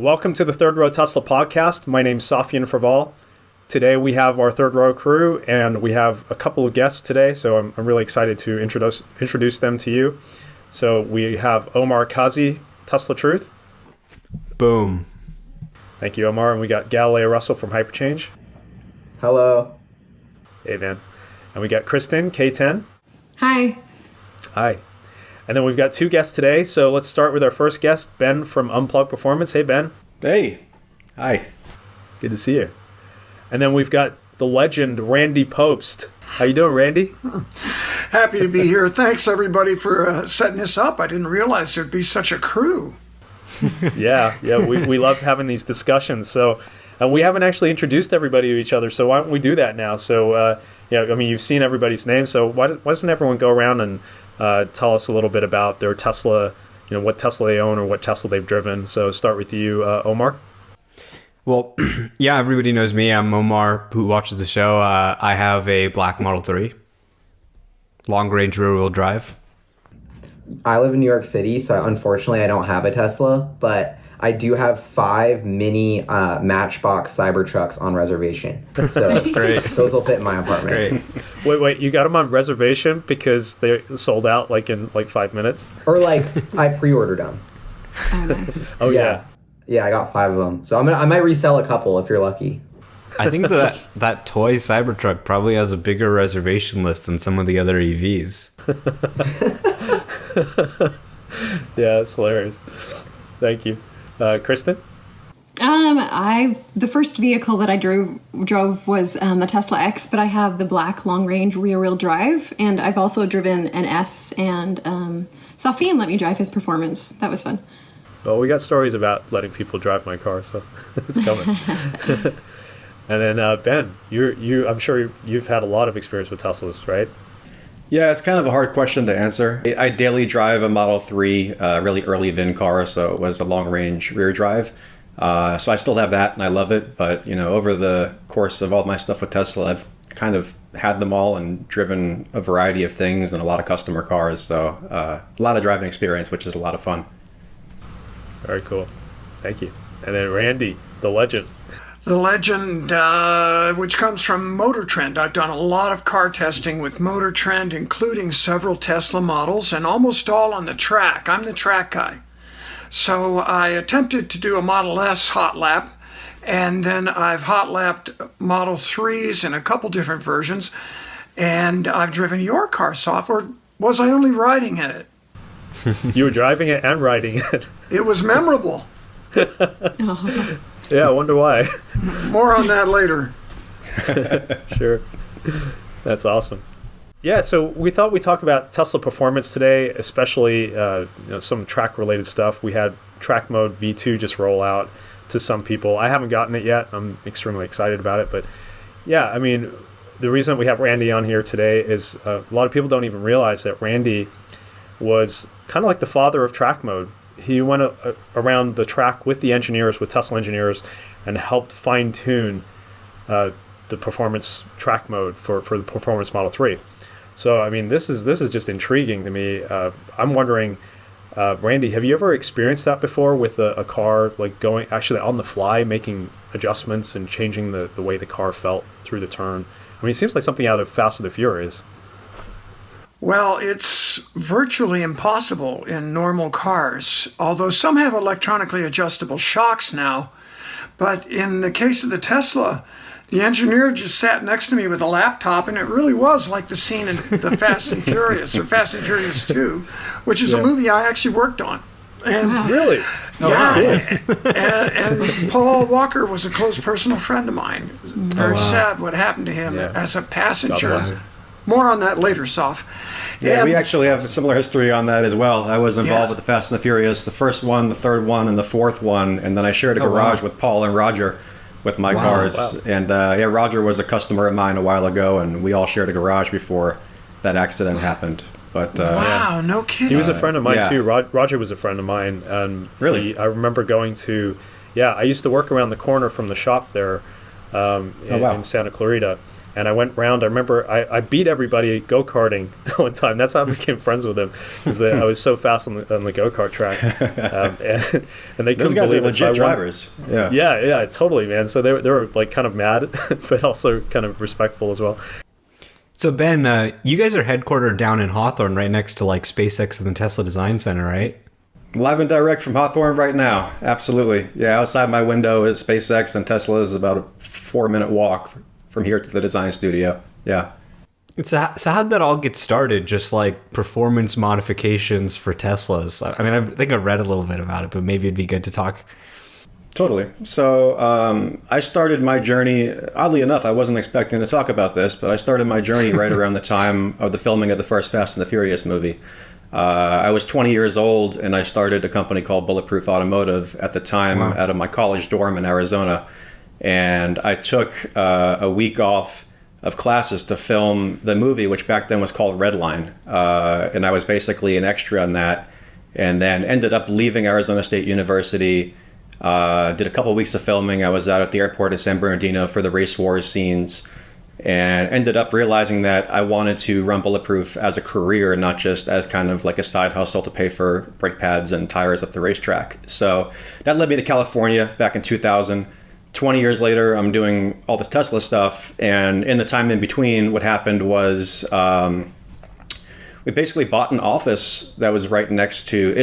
Welcome to the Third Row Tesla podcast. My name's Safian Fraval. Today we have our Third Row crew, and we have a couple of guests today, so I'm really excited to introduce them to you. So we have Omar Kazi, Tesla Truth. Boom. Thank you, Omar. And we got Galileo Russell from Hyperchange. Hello. Hey, man. And we got Kristen, K10. Hi. Hi. And then we've got two guests today, so let's start with our first guest, Ben from Unplugged Performance. Hey, Ben. Hey. Hi. Good to see you. And then we've got the legend, Randy Pobst. How you doing, Randy? Happy to be here. Thanks, everybody, for setting this up. I didn't realize there'd be such a crew. Yeah, we love having these discussions. So we haven't actually introduced everybody to each other, so why don't we do that now? So, you've seen everybody's name, so why doesn't everyone go around and tell us a little bit about their Tesla, what Tesla they own or what Tesla they've driven. So start with you, Omar. Well, yeah, everybody knows me. I'm Omar, who watches the show. I have a black Model 3, long-range rear-wheel drive. I live in New York City, so unfortunately I don't have a Tesla, but I do have 5 mini Matchbox Cybertrucks on reservation. So Great. Those will fit in my apartment. Great. Wait, you got them on reservation because they sold out in 5 minutes? Or I pre-ordered them. Oh, nice. Oh, yeah. Yeah, I got 5 of them. So I might resell a couple if you're lucky. I think that toy Cybertruck probably has a bigger reservation list than some of the other EVs. Yeah, that's hilarious. Thank you. Kristen? The first vehicle that I drove was the Tesla X, but I have the black long-range rear-wheel drive, and I've also driven an S, and Safian let me drive his Performance. That was fun. Well, we got stories about letting people drive my car, so it's coming. And then Ben, I'm sure you've had a lot of experience with Teslas, right? Yeah, it's kind of a hard question to answer. I daily drive a Model 3, really early VIN car, so it was a long-range rear drive. So I still have that, and I love it. But, over the course of all my stuff with Tesla, I've kind of had them all and driven a variety of things and a lot of customer cars. So a lot of driving experience, which is a lot of fun. Very cool. Thank you. And then Randy, the legend. The legend, which comes from Motortrend. I've done a lot of car testing with Motortrend, including several Tesla models, and almost all on the track. I'm the track guy. So I attempted to do a Model S hot lap, and then I've hot lapped Model 3s in a couple different versions, and I've driven your car, Soft, or was I only riding in it? You were driving it and riding it. It was memorable. Oh. Yeah, I wonder why. More on that later. Sure. That's awesome. Yeah, so we thought we'd talk about Tesla Performance today, especially some track-related stuff. We had Track Mode V2 just roll out to some people. I haven't gotten it yet. I'm extremely excited about it. But yeah, I mean, the reason we have Randy on here today is a lot of people don't even realize that Randy was kind of like the father of Track Mode. He went around the track with the engineers, with Tesla engineers, and helped fine-tune the performance track mode for the Performance Model 3. So, I mean, this is just intriguing to me. I'm wondering, Randy, have you ever experienced that before with a car, going actually on the fly, making adjustments and changing the way the car felt through the turn? I mean, it seems like something out of Fast and the Furious. Well, it's virtually impossible in normal cars, although some have electronically adjustable shocks now. But in the case of the Tesla, the engineer just sat next to me with a laptop, and it really was like the scene in the Fast and Furious, or Fast and Furious 2, which is a movie I actually worked on. And Wow. Really? yeah, and Paul Walker was a close personal friend of mine. It was very sad what happened to him as a God passenger. bless him. More on that later, Soph. Yeah, And- we actually have a similar history on that as well. I was involved Yeah. with the Fast and the Furious, the first one, the third one, and the fourth one, and then I shared a garage with Paul and Roger with my cars. Wow. And Roger was a customer of mine a while ago, and we all shared a garage before that accident happened. But wow, no kidding. He was a friend of mine yeah. too. Roger was a friend of mine. Really? I remember going to, I used to work around the corner from the shop there wow. in Santa Clarita. And I went round. I remember I beat everybody go-karting one time. That's how I became friends with him, because I was so fast on the go-kart track. And they Those couldn't guys believe are it. So legit drivers. Yeah. Yeah, totally, man. So they were like kind of mad, but also kind of respectful as well. So Ben, you guys are headquartered down in Hawthorne, right next to like SpaceX and the Tesla Design Center, right? Live and direct from Hawthorne right now. Absolutely. Yeah, outside my window is SpaceX, and Tesla is about a 4-minute walk from here to the design studio. Yeah. So how'd that all get started? Just like performance modifications for Teslas? I mean, I think I read a little bit about it, but maybe it'd be good to talk. Totally. So I started my journey, oddly enough, I wasn't expecting to talk about this, but I started my journey right around the time of the filming of the first Fast and the Furious movie. I was 20 years old, and I started a company called Bulletproof Automotive at the time. Wow. Out of my college dorm in Arizona. And I took a week off of classes to film the movie, which back then was called Redline. And I was basically an extra on that, and then ended up leaving Arizona State University. Did a couple of weeks of filming. I was out at the airport in San Bernardino for the race wars scenes, and ended up realizing that I wanted to run Bulletproof as a career, not just as kind of like a side hustle to pay for brake pads and tires at the racetrack. So that led me to California back in 2000. 20 years later, I'm doing all this Tesla stuff, and in the time in between, what happened was we basically bought an office that was right next to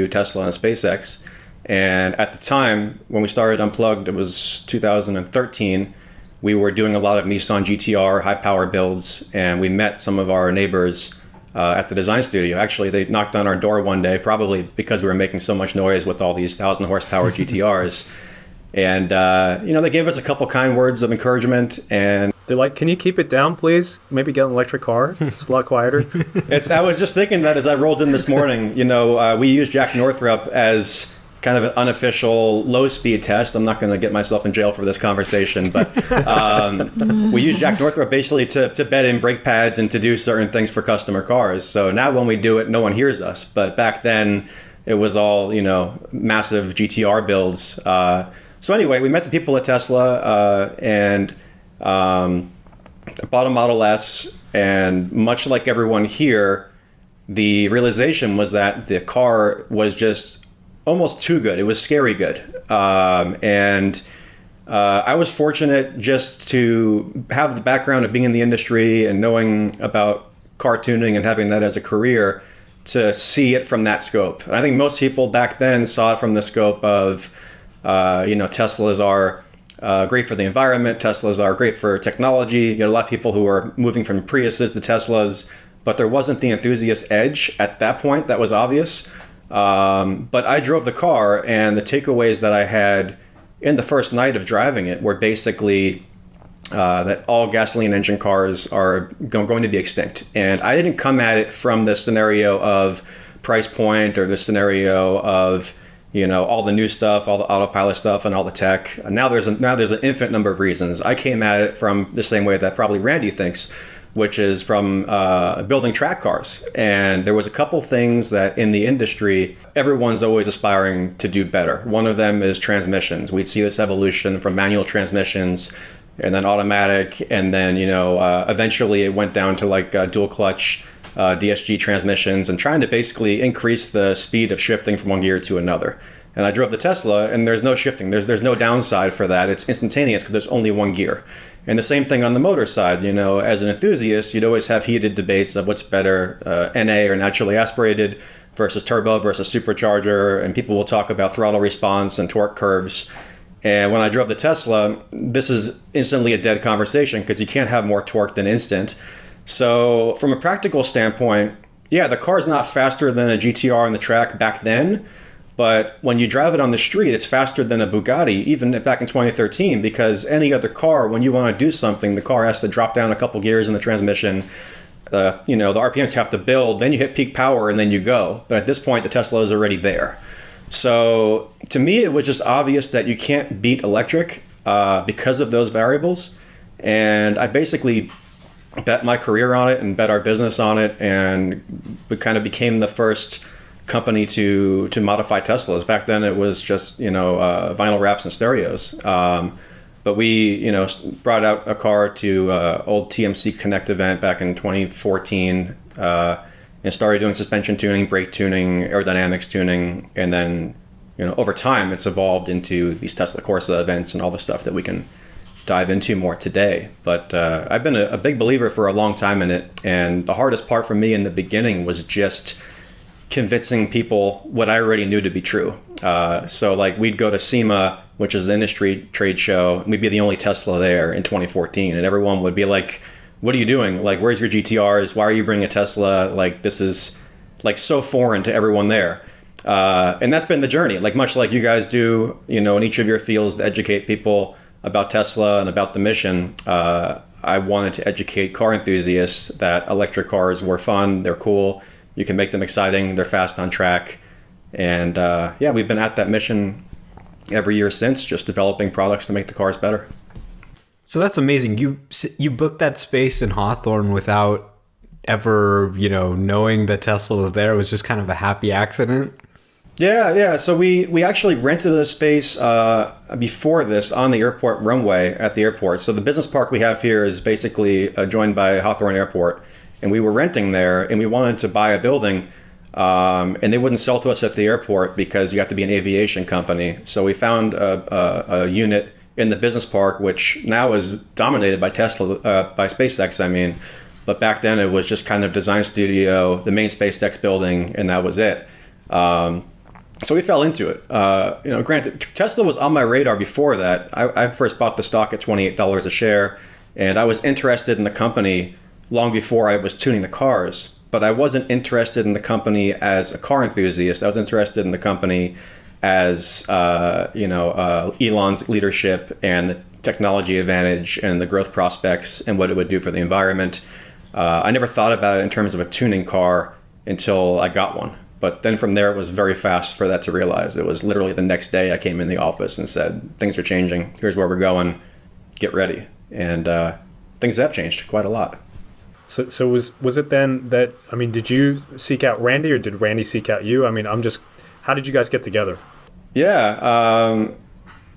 Tesla and SpaceX. And at the time when we started Unplugged, it was 2013. We were doing a lot of Nissan GTR high power builds, and we met some of our neighbors at the design studio. Actually, they knocked on our door one day, probably because we were making so much noise with all these 1,000 horsepower GTRs. And they gave us a couple kind words of encouragement, and they're like, "Can you keep it down, please? Maybe get an electric car. It's a lot quieter." I was just thinking that as I rolled in this morning. We used Jack Northrop as kind of an unofficial low-speed test. I'm not going to get myself in jail for this conversation, but we use Jack Northrop basically to bed in brake pads and to do certain things for customer cars. So now when we do it, no one hears us. But back then, it was all, massive GTR builds. So anyway, we met the people at Tesla and bought a Model S. And much like everyone here, the realization was that the car was just almost too good. It was scary good. And I was fortunate just to have the background of being in the industry and knowing about car tuning and having that as a career to see it from that scope. And I think most people back then saw it from the scope of, Teslas are great for the environment. Teslas are great for technology. You had a lot of people who were moving from Priuses to Teslas, but there wasn't the enthusiast edge at that point that was obvious. But I drove the car, and the takeaways that I had in the first night of driving it were basically that all gasoline engine cars are going to be extinct. And I didn't come at it from the scenario of price point or the scenario of, all the new stuff, all the autopilot stuff and all the tech. Now there's an infinite number of reasons. I came at it from the same way that probably Randy thinks, which is from building track cars. And there was a couple things that in the industry, everyone's always aspiring to do better. One of them is transmissions. We'd see this evolution from manual transmissions and then automatic. And then, eventually it went down to like dual clutch DSG transmissions and trying to basically increase the speed of shifting from one gear to another. And I drove the Tesla, and there's no shifting. There's no downside for that. It's instantaneous because there's only one gear. And the same thing on the motor side. As an enthusiast, you'd always have heated debates of what's better, NA or naturally aspirated versus turbo versus supercharger. And people will talk about throttle response and torque curves. And when I drove the Tesla, this is instantly a dead conversation because you can't have more torque than instant. So from a practical standpoint, yeah, the car is not faster than a GTR on the track back then. But when you drive it on the street, it's faster than a Bugatti, even back in 2013, because any other car, when you want to do something, the car has to drop down a couple gears in the transmission. The RPMs have to build, then you hit peak power, and then you go. But at this point, the Tesla is already there. So to me, it was just obvious that you can't beat electric because of those variables. And I basically bet my career on it and bet our business on it, and we kind of became the first company to modify Teslas. Back then it was just vinyl wraps and stereos. But we, brought out a car to old TMC Connect event back in 2014, and started doing suspension tuning, brake tuning, aerodynamics tuning, and then, over time, it's evolved into these Tesla Corsa events and all the stuff that we can dive into more today. But I've been a big believer for a long time in it, and the hardest part for me in the beginning was just convincing people what I already knew to be true. So like we'd go to SEMA, which is an industry trade show, and we'd be the only Tesla there in 2014, and everyone would be like, what are you doing? Like, where's your GTRs? Why are you bringing a Tesla? Like, this is like so foreign to everyone there. And that's been the journey, like much like you guys do, in each of your fields to educate people about Tesla and about the mission. I wanted to educate car enthusiasts that electric cars were fun, they're cool, you can make them exciting, they're fast on track. And we've been at that mission every year since, just developing products to make the cars better. So that's amazing. You booked that space in Hawthorne without ever, knowing that Tesla was there. It was just kind of a happy accident. Yeah. So we actually rented a space before this on the airport runway at the airport. So the business park we have here is basically joined by Hawthorne Airport. And we were renting there, and we wanted to buy a building, and they wouldn't sell to us at the airport because you have to be an aviation company. So we found a unit in the business park, which now is dominated by Tesla, by SpaceX, I mean. But back then it was just kind of design studio, the main SpaceX building, and that was it. So we fell into it. Granted, Tesla was on my radar before that. I first bought the stock at $28 a share, and I was interested in the company long before I was tuning the cars. But I wasn't interested in the company as a car enthusiast. I was interested in the company as Elon's leadership and the technology advantage and the growth prospects and what it would do for the environment. I never thought about it in terms of a tuning car until I got one. But then from there, it was very fast for that to realize. It was literally the next day I came in the office and said, things are changing. Here's where we're going. Get ready. And things have changed quite a lot. So was it then that, did you seek out Randy or did Randy seek out you? How did you guys get together? Yeah.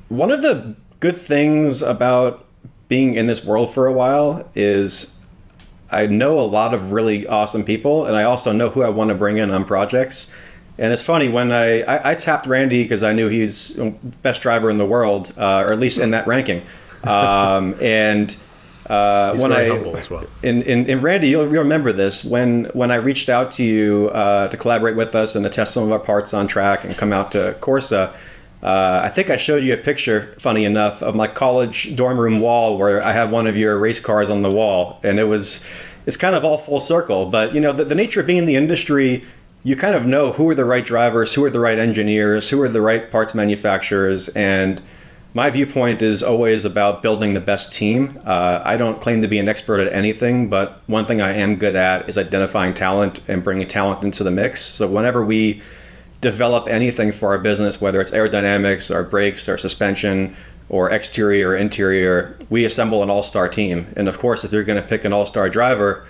One of the good things about being in this world for a while is I know a lot of really awesome people, and I also know who I want to bring in on projects. And it's funny, when I tapped Randy because I knew he's the best driver in the world, or at least in that ranking. He's when very humble as well. In Randy, you'll remember this, when I reached out to you to collaborate with us and to test some of our parts on track and come out to Corsa, I think I showed you a picture, funny enough, of my college dorm room wall where I have one of your race cars on the wall, and it's kind of all full circle. But the nature of being in the industry, you kind of know who are the right drivers, who are the right engineers, who are the right parts manufacturers, and my viewpoint is always about building the best team. I don't claim to be an expert at anything, but one thing I am good at is identifying talent and bringing talent into the mix. So whenever we develop anything for our business, whether it's aerodynamics or brakes or suspension or exterior or interior, we assemble an all-star team. And of course, if you're going to pick an all-star driver,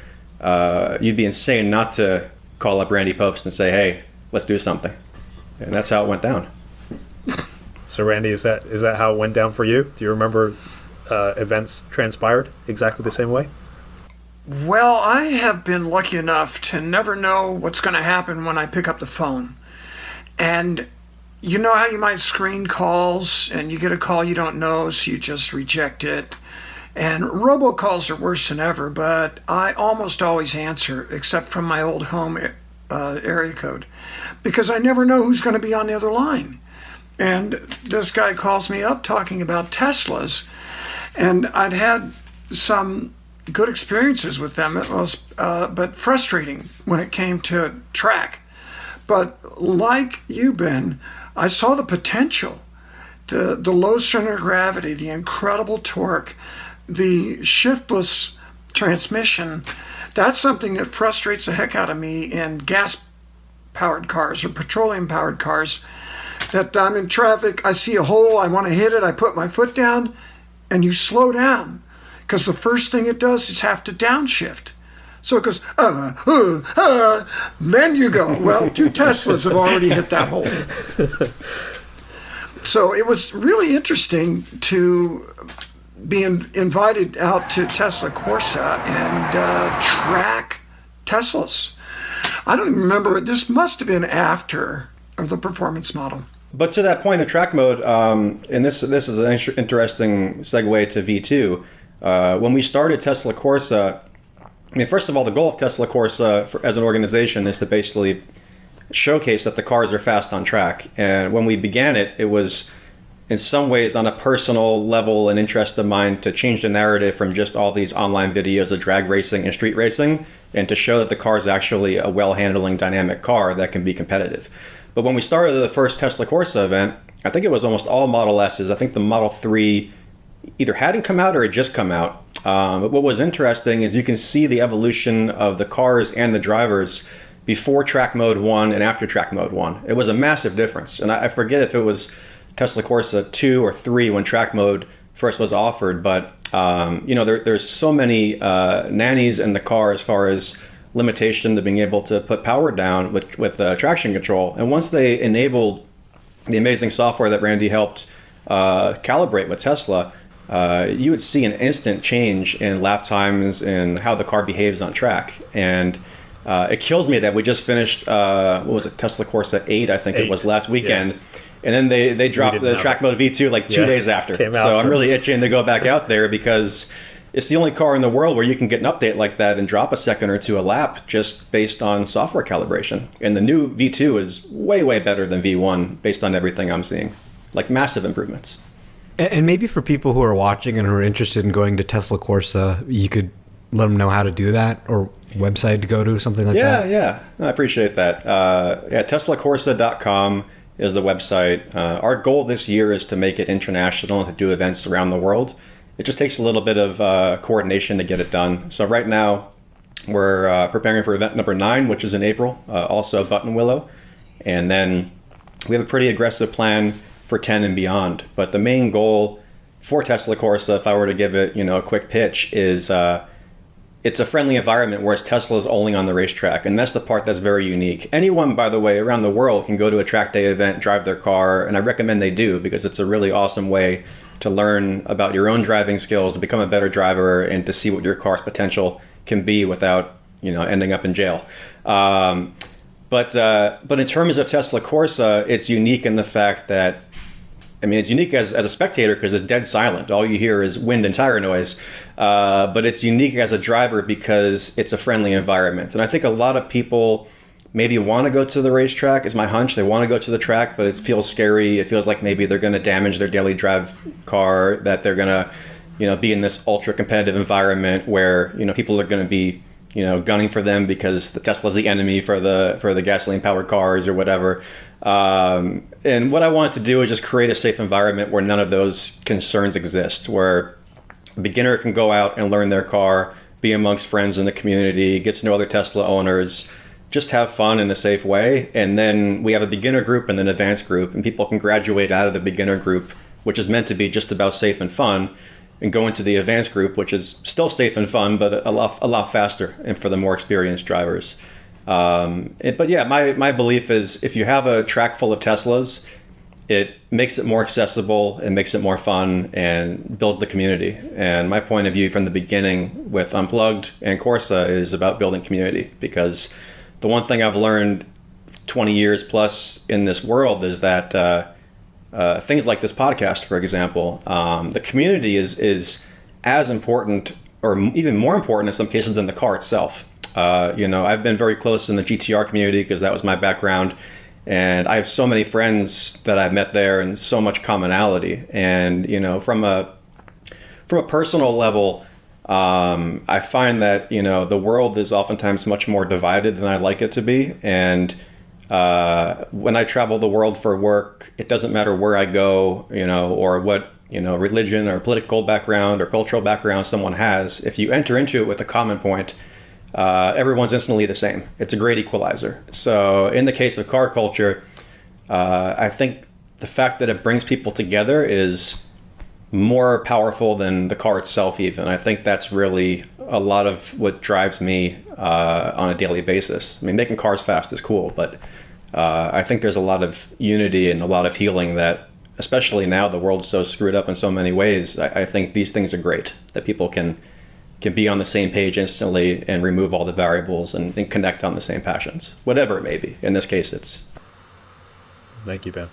you'd be insane not to call up Randy Pobst and say, hey, let's do something. And that's how it went down. So Randy, is that how it went down for you? Do you remember events transpired exactly the same way? Well, I have been lucky enough to never know what's going to happen when I pick up the phone. And you know how you might screen calls and you get a call you don't know, so you just reject it. And robocalls are worse than ever, but I almost always answer, except from my old home area code, because I never know who's going to be on the other line. And this guy calls me up talking about Teslas, and I'd had some good experiences with them. It was, but frustrating when it came to track. But like you, Ben, I saw the potential, the low center of gravity, the incredible torque, the shiftless transmission. That's something that frustrates the heck out of me in gas-powered cars or petroleum-powered cars. That I'm in traffic, I see a hole, I want to hit it, I put my foot down, and you slow down. Because the first thing it does is have to downshift. So it goes, then you go. Well, 2 Teslas have already hit that hole. So it was really interesting to be invited out to Tesla Corsa and track Teslas. I don't even remember. This must have been after the performance model. But to that point, the track mode, and this is an interesting segue to V2. When we started Tesla Corsa, I mean, first of all, the goal of Tesla Corsa as an organization is to basically showcase that the cars are fast on track. And when we began it, it was in some ways on a personal level an interest of mine to change the narrative from just all these online videos of drag racing and street racing, and to show that the car is actually a well-handling, dynamic car that can be competitive. But when we started the first Tesla Corsa event, I think it was almost all Model S's. I think the Model 3 either hadn't come out or had just come out. But what was interesting is you can see the evolution of the cars and the drivers before track mode 1 and after track mode 1. It was a massive difference. And I forget if it was Tesla Corsa 2 or 3 when track mode first was offered, but there's so many nannies in the car as far as limitation to being able to put power down with traction control. And once they enabled the amazing software that Randy helped calibrate with Tesla, you would see an instant change in lap times and how the car behaves on track. And it kills me that we just finished, Tesla Corsa 8, I think it was last weekend. Yeah. And then they dropped the track mode V2 like 2 days after. So I'm really itching to go back out there because it's the only car in the world where you can get an update like that and drop a second or two a lap just based on software calibration. And the new V2 is way, way better than V1 based on everything I'm seeing. Like massive improvements. And maybe for people who are watching and who are interested in going to Tesla Corsa, you could let them know how to do that, or website to go to, something like that. Yeah. I appreciate that. TeslaCorsa.com is the website. Our goal this year is to make it international and to do events around the world. It just takes a little bit of coordination to get it done. So right now we're preparing for event number 9, which is in April, also Button Willow. And then we have a pretty aggressive plan for 10 and beyond. But the main goal for Tesla Corsa, if I were to give it, a quick pitch, is it's a friendly environment, whereas Tesla is only on the racetrack. And that's the part that's very unique. Anyone, by the way, around the world can go to a track day event, drive their car, and I recommend they do because it's a really awesome way to learn about your own driving skills, to become a better driver, and to see what your car's potential can be without, ending up in jail. But in terms of Tesla Corsa, it's unique in the fact that, it's unique as a spectator because it's dead silent. All you hear is wind and tire noise. But it's unique as a driver because it's a friendly environment. And I think a lot of people maybe want to go to the racetrack, is my hunch. They want to go to the track, but it feels scary. It feels like maybe they're going to damage their daily drive car, that they're going to, be in this ultra competitive environment where, people are going to be, gunning for them because the Tesla's the enemy for the gasoline powered cars or whatever. And what I wanted to do is just create a safe environment where none of those concerns exist, where a beginner can go out and learn their car, be amongst friends in the community, get to know other Tesla owners, just have fun in a safe way. And then we have a beginner group and an advanced group, and people can graduate out of the beginner group, which is meant to be just about safe and fun, and go into the advanced group, which is still safe and fun, but a lot faster and for the more experienced drivers. But yeah, my belief is if you have a track full of Teslas, it makes it more accessible, it makes it more fun, and builds the community. And my point of view from the beginning with Unplugged and Corsa is about building community, because the one thing I've learned 20 years plus in this world is that things like this podcast, for example, the community is as important or even more important in some cases than the car itself. I've been very close in the GTR community because that was my background, and I have so many friends that I've met there and so much commonality. And from a personal level, I find that the world is oftentimes much more divided than I like it to be. And when I travel the world for work, it doesn't matter where I go, or what religion or political background or cultural background someone has. If you enter into it with a common point, everyone's instantly the same. It's a great equalizer. So in the case of car culture, I think the fact that it brings people together is more powerful than the car itself even. I think that's really a lot of what drives me on a daily basis. Making cars fast is cool, but I think there's a lot of unity and a lot of healing that especially now the world's so screwed up in so many ways, I think these things are great, that people can be on the same page instantly and remove all the variables and connect on the same passions, whatever it may be. In this case, it's... Thank you, Ben.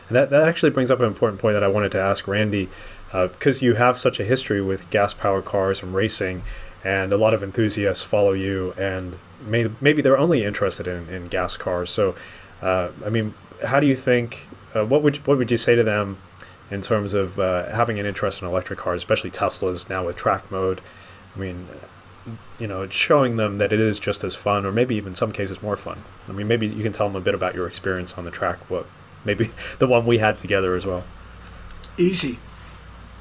And that actually brings up an important point that I wanted to ask Randy, because you have such a history with gas-powered cars and racing, and a lot of enthusiasts follow you, and maybe they're only interested in gas cars. So, I mean, how do you think, what would you say to them in terms of having an interest in electric cars, especially Teslas now with track mode? I mean, it's showing them that it is just as fun, or maybe even in some cases more fun. I mean, maybe you can tell them a bit about your experience on the track, maybe the one we had together as well. Easy.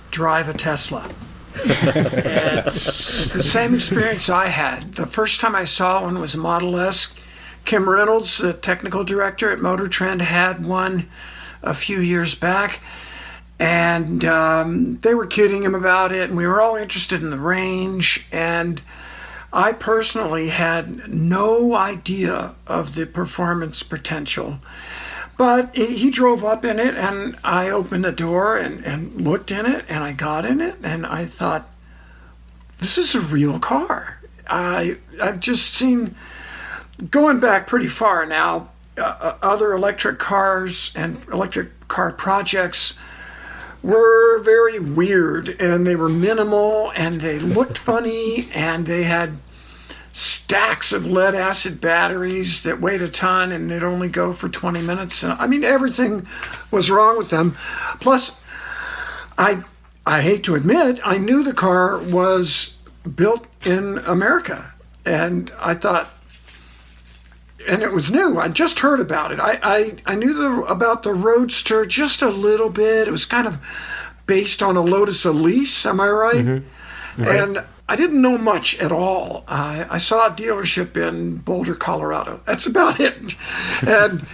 Drive a Tesla. It's the same experience I had. The first time I saw one was a Model S. Kim Reynolds, the technical director at Motortrend, had one a few years back. And they were kidding him about it, and we were all interested in the range. And I personally had no idea of the performance potential. But he drove up in it, and I opened the door and looked in it, and I got in it, and I thought, this is a real car. I've just seen, going back pretty far now, other electric cars and electric car projects were very weird, and they were minimal, and they looked funny, and they had stacks of lead acid batteries that weighed a ton, and they'd only go for 20 minutes. I mean, everything was wrong with them. Plus, I hate to admit, I knew the car was built in America, and I thought, and it was new. I just heard about it. I knew about the Roadster just a little bit. It was kind of based on a Lotus Elise, am I right? Mm-hmm. Right. And I didn't know much at all. I saw a dealership in Boulder, Colorado. That's about it. And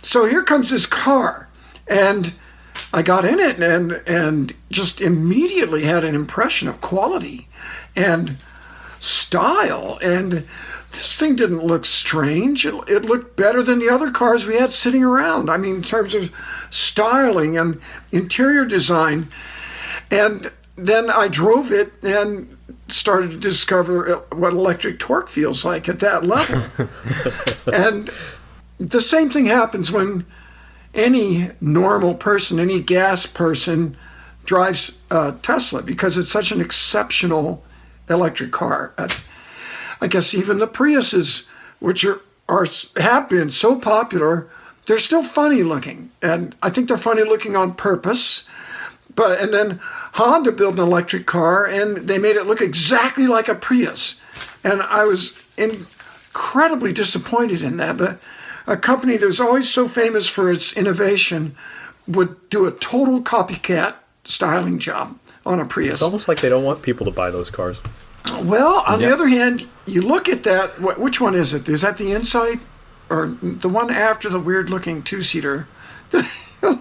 so here comes this car, and I got in it and just immediately had an impression of quality and style. And this thing didn't look strange. It looked better than the other cars we had sitting around. I mean, in terms of styling and interior design. And then I drove it and started to discover what electric torque feels like at that level. And the same thing happens when any normal person, any gas person, drives a Tesla, because it's such an exceptional electric car. I guess even the Priuses, which have been so popular, they're still funny looking. And I think they're funny looking on purpose. And then Honda built an electric car, and they made it look exactly like a Prius. And I was incredibly disappointed in that. But a company that was always so famous for its innovation would do a total copycat styling job on a Prius. It's almost like they don't want people to buy those cars. Well, on the other hand, you look at that. Which one is it? Is that the Insight, or the one after the weird-looking two-seater?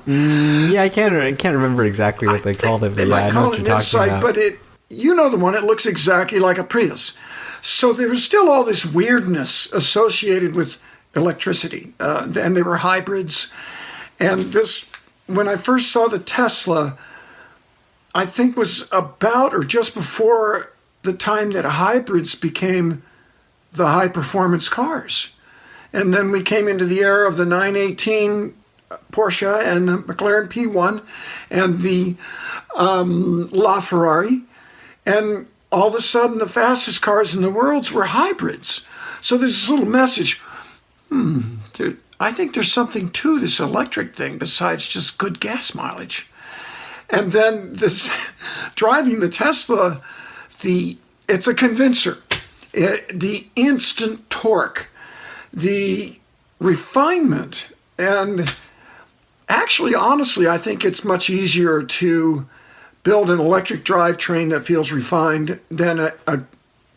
Yeah, I can't remember exactly what they called it. But I know what you're talking about. But the one. It looks exactly like a Prius. So there was still all this weirdness associated with electricity, and they were hybrids. And this, when I first saw the Tesla, I think was about or just before the time that hybrids became the high-performance cars. And then we came into the era of the 918 Porsche and the McLaren P1 and the LaFerrari. And all of a sudden, the fastest cars in the world were hybrids. So there's this little message, I think there's something to this electric thing besides just good gas mileage. And then this driving the Tesla, it's a convincer. The instant torque, the refinement, and actually, honestly, I think it's much easier to build an electric drivetrain that feels refined than a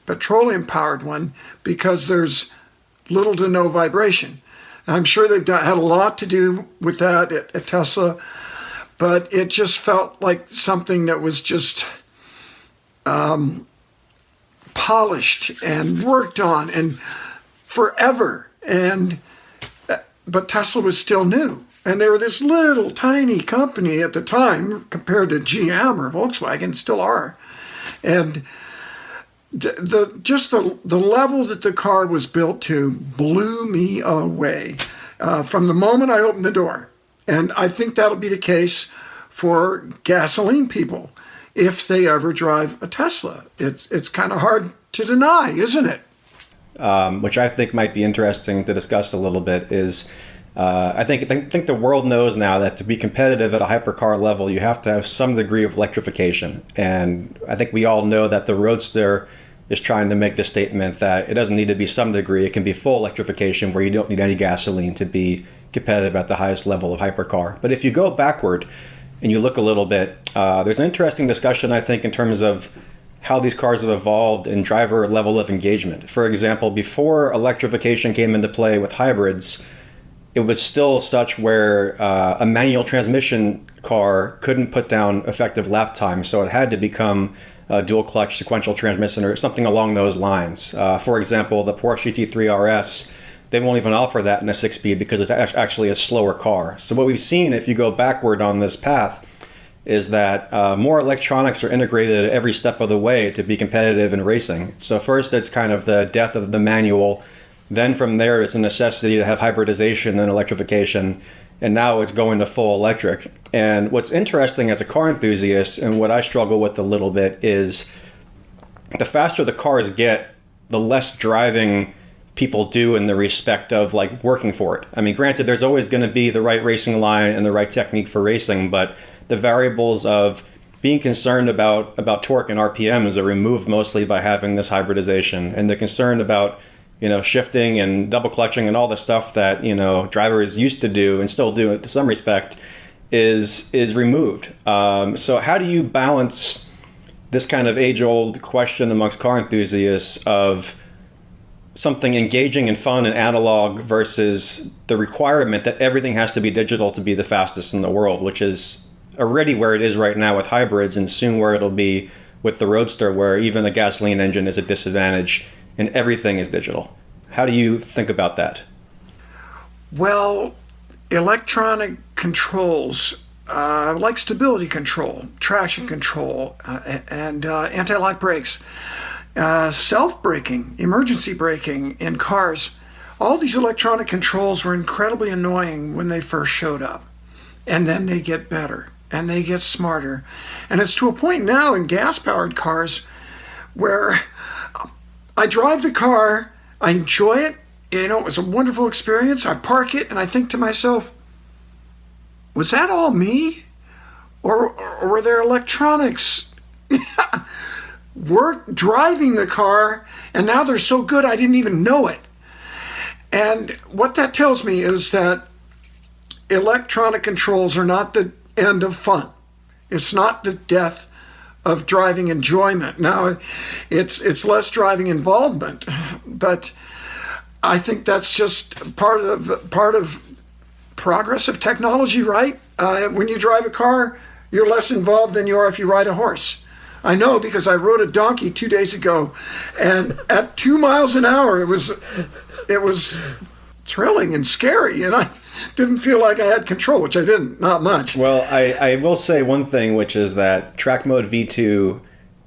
petroleum-powered one, because there's little to no vibration. I'm sure they've had a lot to do with that at Tesla, but it just felt like something that was just polished and worked on and forever. But Tesla was still new. And they were this little tiny company at the time compared to GM or Volkswagen, still are. And the level that the car was built to blew me away from the moment I opened the door. And I think that'll be the case for gasoline people if they ever drive a Tesla. It's kind of hard to deny, isn't it? Which I think might be interesting to discuss a little bit is I think the world knows now that to be competitive at a hypercar level, you have to have some degree of electrification. And I think we all know that the Roadster is trying to make the statement that it doesn't need to be some degree. It can be full electrification where you don't need any gasoline to be competitive at the highest level of hypercar. But if you go backward and you look a little bit, there's an interesting discussion, I think, in terms of how these cars have evolved in driver level of engagement. For example, before electrification came into play with hybrids, it was still such where a manual transmission car couldn't put down effective lap time, so it had to become a dual clutch sequential transmission or something along those lines. For example, the Porsche GT3 RS, they won't even offer that in a 6-speed because it's actually a slower car. So what we've seen, if you go backward on this path, is that more electronics are integrated at every step of the way to be competitive in racing. So first it's kind of the death of the manual. Then from there, it's a necessity to have hybridization and electrification. And now it's going to full electric. And what's interesting as a car enthusiast, and what I struggle with a little bit, is the faster the cars get, the less driving people do in the respect of like working for it. I mean, granted, there's always going to be the right racing line and the right technique for racing, but the variables of being concerned about torque and RPMs are removed mostly by having this hybridization. And the concern about shifting and double clutching and all the stuff that, drivers used to do and still do to some respect is removed. So how do you balance this kind of age-old question amongst car enthusiasts of something engaging and fun and analog versus the requirement that everything has to be digital to be the fastest in the world, which is already where it is right now with hybrids and soon where it'll be with the Roadster, where even a gasoline engine is a disadvantage and everything is digital. How do you think about that? Well, electronic controls, like stability control, traction control, and anti-lock brakes, self-braking, emergency braking in cars, all these electronic controls were incredibly annoying when they first showed up. And then they get better, and they get smarter. And it's to a point now in gas-powered cars where I drive the car, I enjoy it, it was a wonderful experience. I park it and I think to myself, was that all me? Or were there electronics driving the car, and now they're so good I didn't even know it? And what that tells me is that electronic controls are not the end of fun. It's not the death of driving enjoyment. Now, it's less driving involvement, but I think that's just part of progress of technology, right? When you drive a car, you're less involved than you are if you ride a horse. I know because I rode a donkey 2 days ago, and at 2 miles an hour, it was thrilling and scary, and I didn't feel like I had control, which I didn't, not much. Well, I will say one thing, which is that Track Mode V2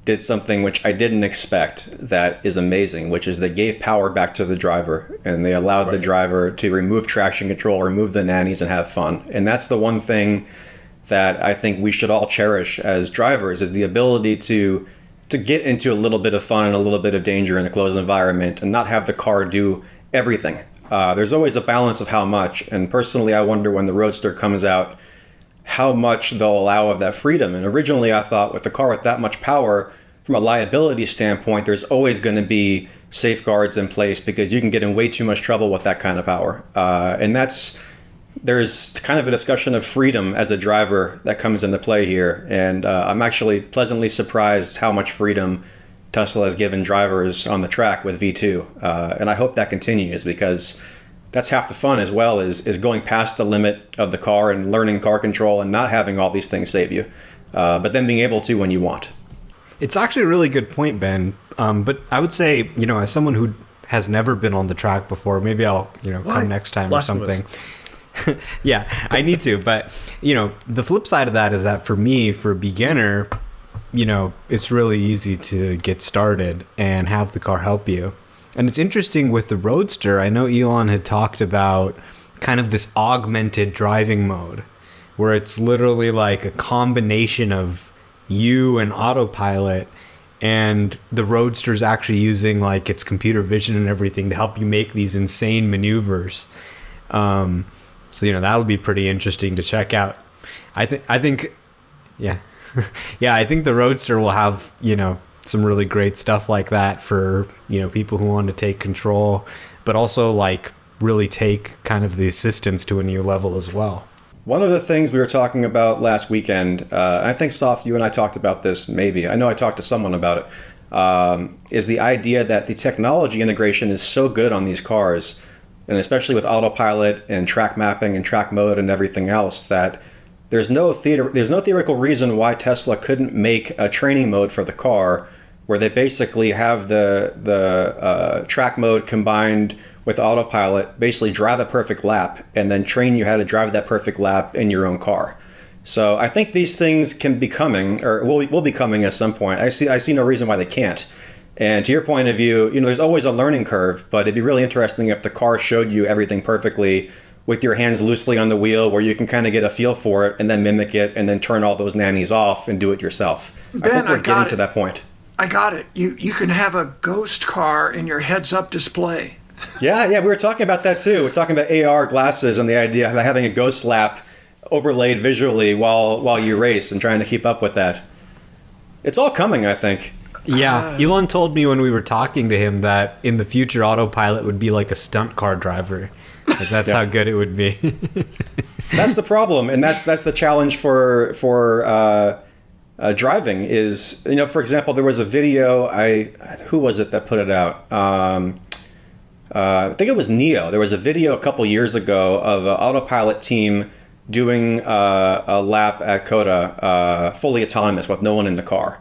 did something which I didn't expect that is amazing, which is they gave power back to the driver, and they allowed the driver to remove traction control, remove the nannies, and have fun. And that's the one thing that I think we should all cherish as drivers, is the ability to get into a little bit of fun and a little bit of danger in a closed environment and not have the car do everything. There's always a balance of how much, and personally I wonder when the Roadster comes out how much they'll allow of that freedom. And originally I thought with the car with that much power, from a liability standpoint, there's always going to be safeguards in place because you can get in way too much trouble with that kind of power. And there's kind of a discussion of freedom as a driver that comes into play here. And I'm actually pleasantly surprised how much freedom Tesla has given drivers on the track with V2. And I hope that continues, because that's half the fun as well, is going past the limit of the car and learning car control and not having all these things save you, but then being able to when you want. It's actually a really good point, Ben. But I would say, as someone who has never been on the track before, maybe I'll, come next time or something. Yeah, I need to. But, the flip side of that is that for me, for a beginner, it's really easy to get started and have the car help you. And it's interesting with the Roadster, I know Elon had talked about kind of this augmented driving mode, where it's literally like a combination of you and autopilot, and the Roadster's actually using like its computer vision and everything to help you make these insane maneuvers. So, that'll be pretty interesting to check out. I think, yeah. Yeah, I think the Roadster will have, some really great stuff like that for, people who want to take control, but also like really take kind of the assistance to a new level as well. One of the things we were talking about last weekend, I think, Soph, you and I talked about this maybe. I know I talked to someone about it, is the idea that the technology integration is so good on these cars, and especially with autopilot and track mapping and track mode and everything else, that there's no theoretical reason why Tesla couldn't make a training mode for the car where they basically have the track mode combined with autopilot, basically drive the perfect lap and then train you how to drive that perfect lap in your own car. So I think these things can be coming, or will be coming at some point. I see no reason why they can't. And to your point of view, there's always a learning curve, but it'd be really interesting if the car showed you everything perfectly with your hands loosely on the wheel, where you can kind of get a feel for it and then mimic it and then turn all those nannies off and do it yourself. Ben, I think we're getting to that point. I got it. You can have a ghost car in your heads-up display. Yeah, we were talking about that too. We're talking about AR glasses and the idea of having a ghost lap overlaid visually while you race and trying to keep up with that. It's all coming, I think. Yeah, Elon told me when we were talking to him that in the future autopilot would be like a stunt car driver. Like that's how good it would be. That's the problem, and that's the challenge for driving. Is for example, there was a video. Who was it that put it out? I think it was Neo. There was a video a couple years ago of an autopilot team doing a lap at Coda, fully autonomous with no one in the car.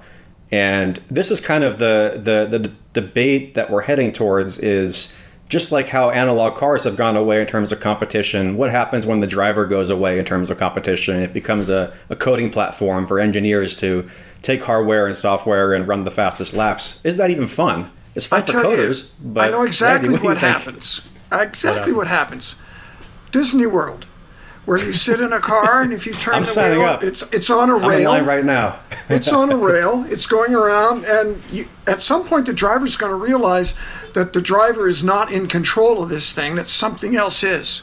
And this is kind of the debate that we're heading towards, is just like how analog cars have gone away in terms of competition. What happens when the driver goes away in terms of competition? It becomes a coding platform for engineers to take hardware and software and run the fastest laps. Is that even fun? It's fun for coders. But I know exactly Randy, what happens. Exactly what happens. Disney World, where you sit in a car and if you turn the wheel, up. it's on a rail. I'm in line right now. It's on a rail. It's going around, and at some point the driver's going to realize that the driver is not in control of this thing, that something else is.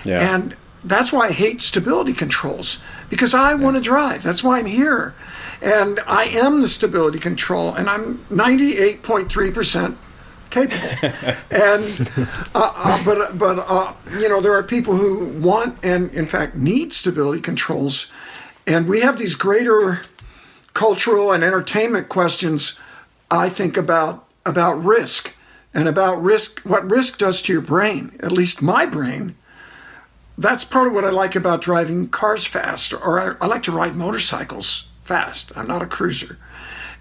Yeah. And that's why I hate stability controls, because I want to drive. That's why I'm here. And I am the stability control, and I'm 98.3% capable. And but there are people who want and in fact need stability controls, and we have these greater cultural and entertainment questions, I think, about risk and about what risk does to your brain, at least my brain. That's part of what I like about driving cars fast, or I like to ride motorcycles fast. I'm not a cruiser.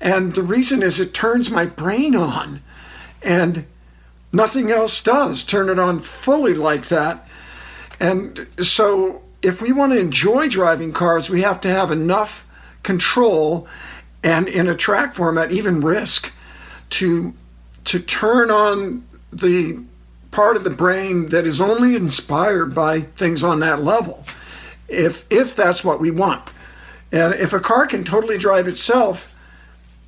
And the reason is it turns my brain on, and nothing else does turn it on fully like that. And so if we want to enjoy driving cars, we have to have enough control, and in a track format, even risk, to turn on the part of the brain that is only inspired by things on that level, if that's what we want. And if a car can totally drive itself,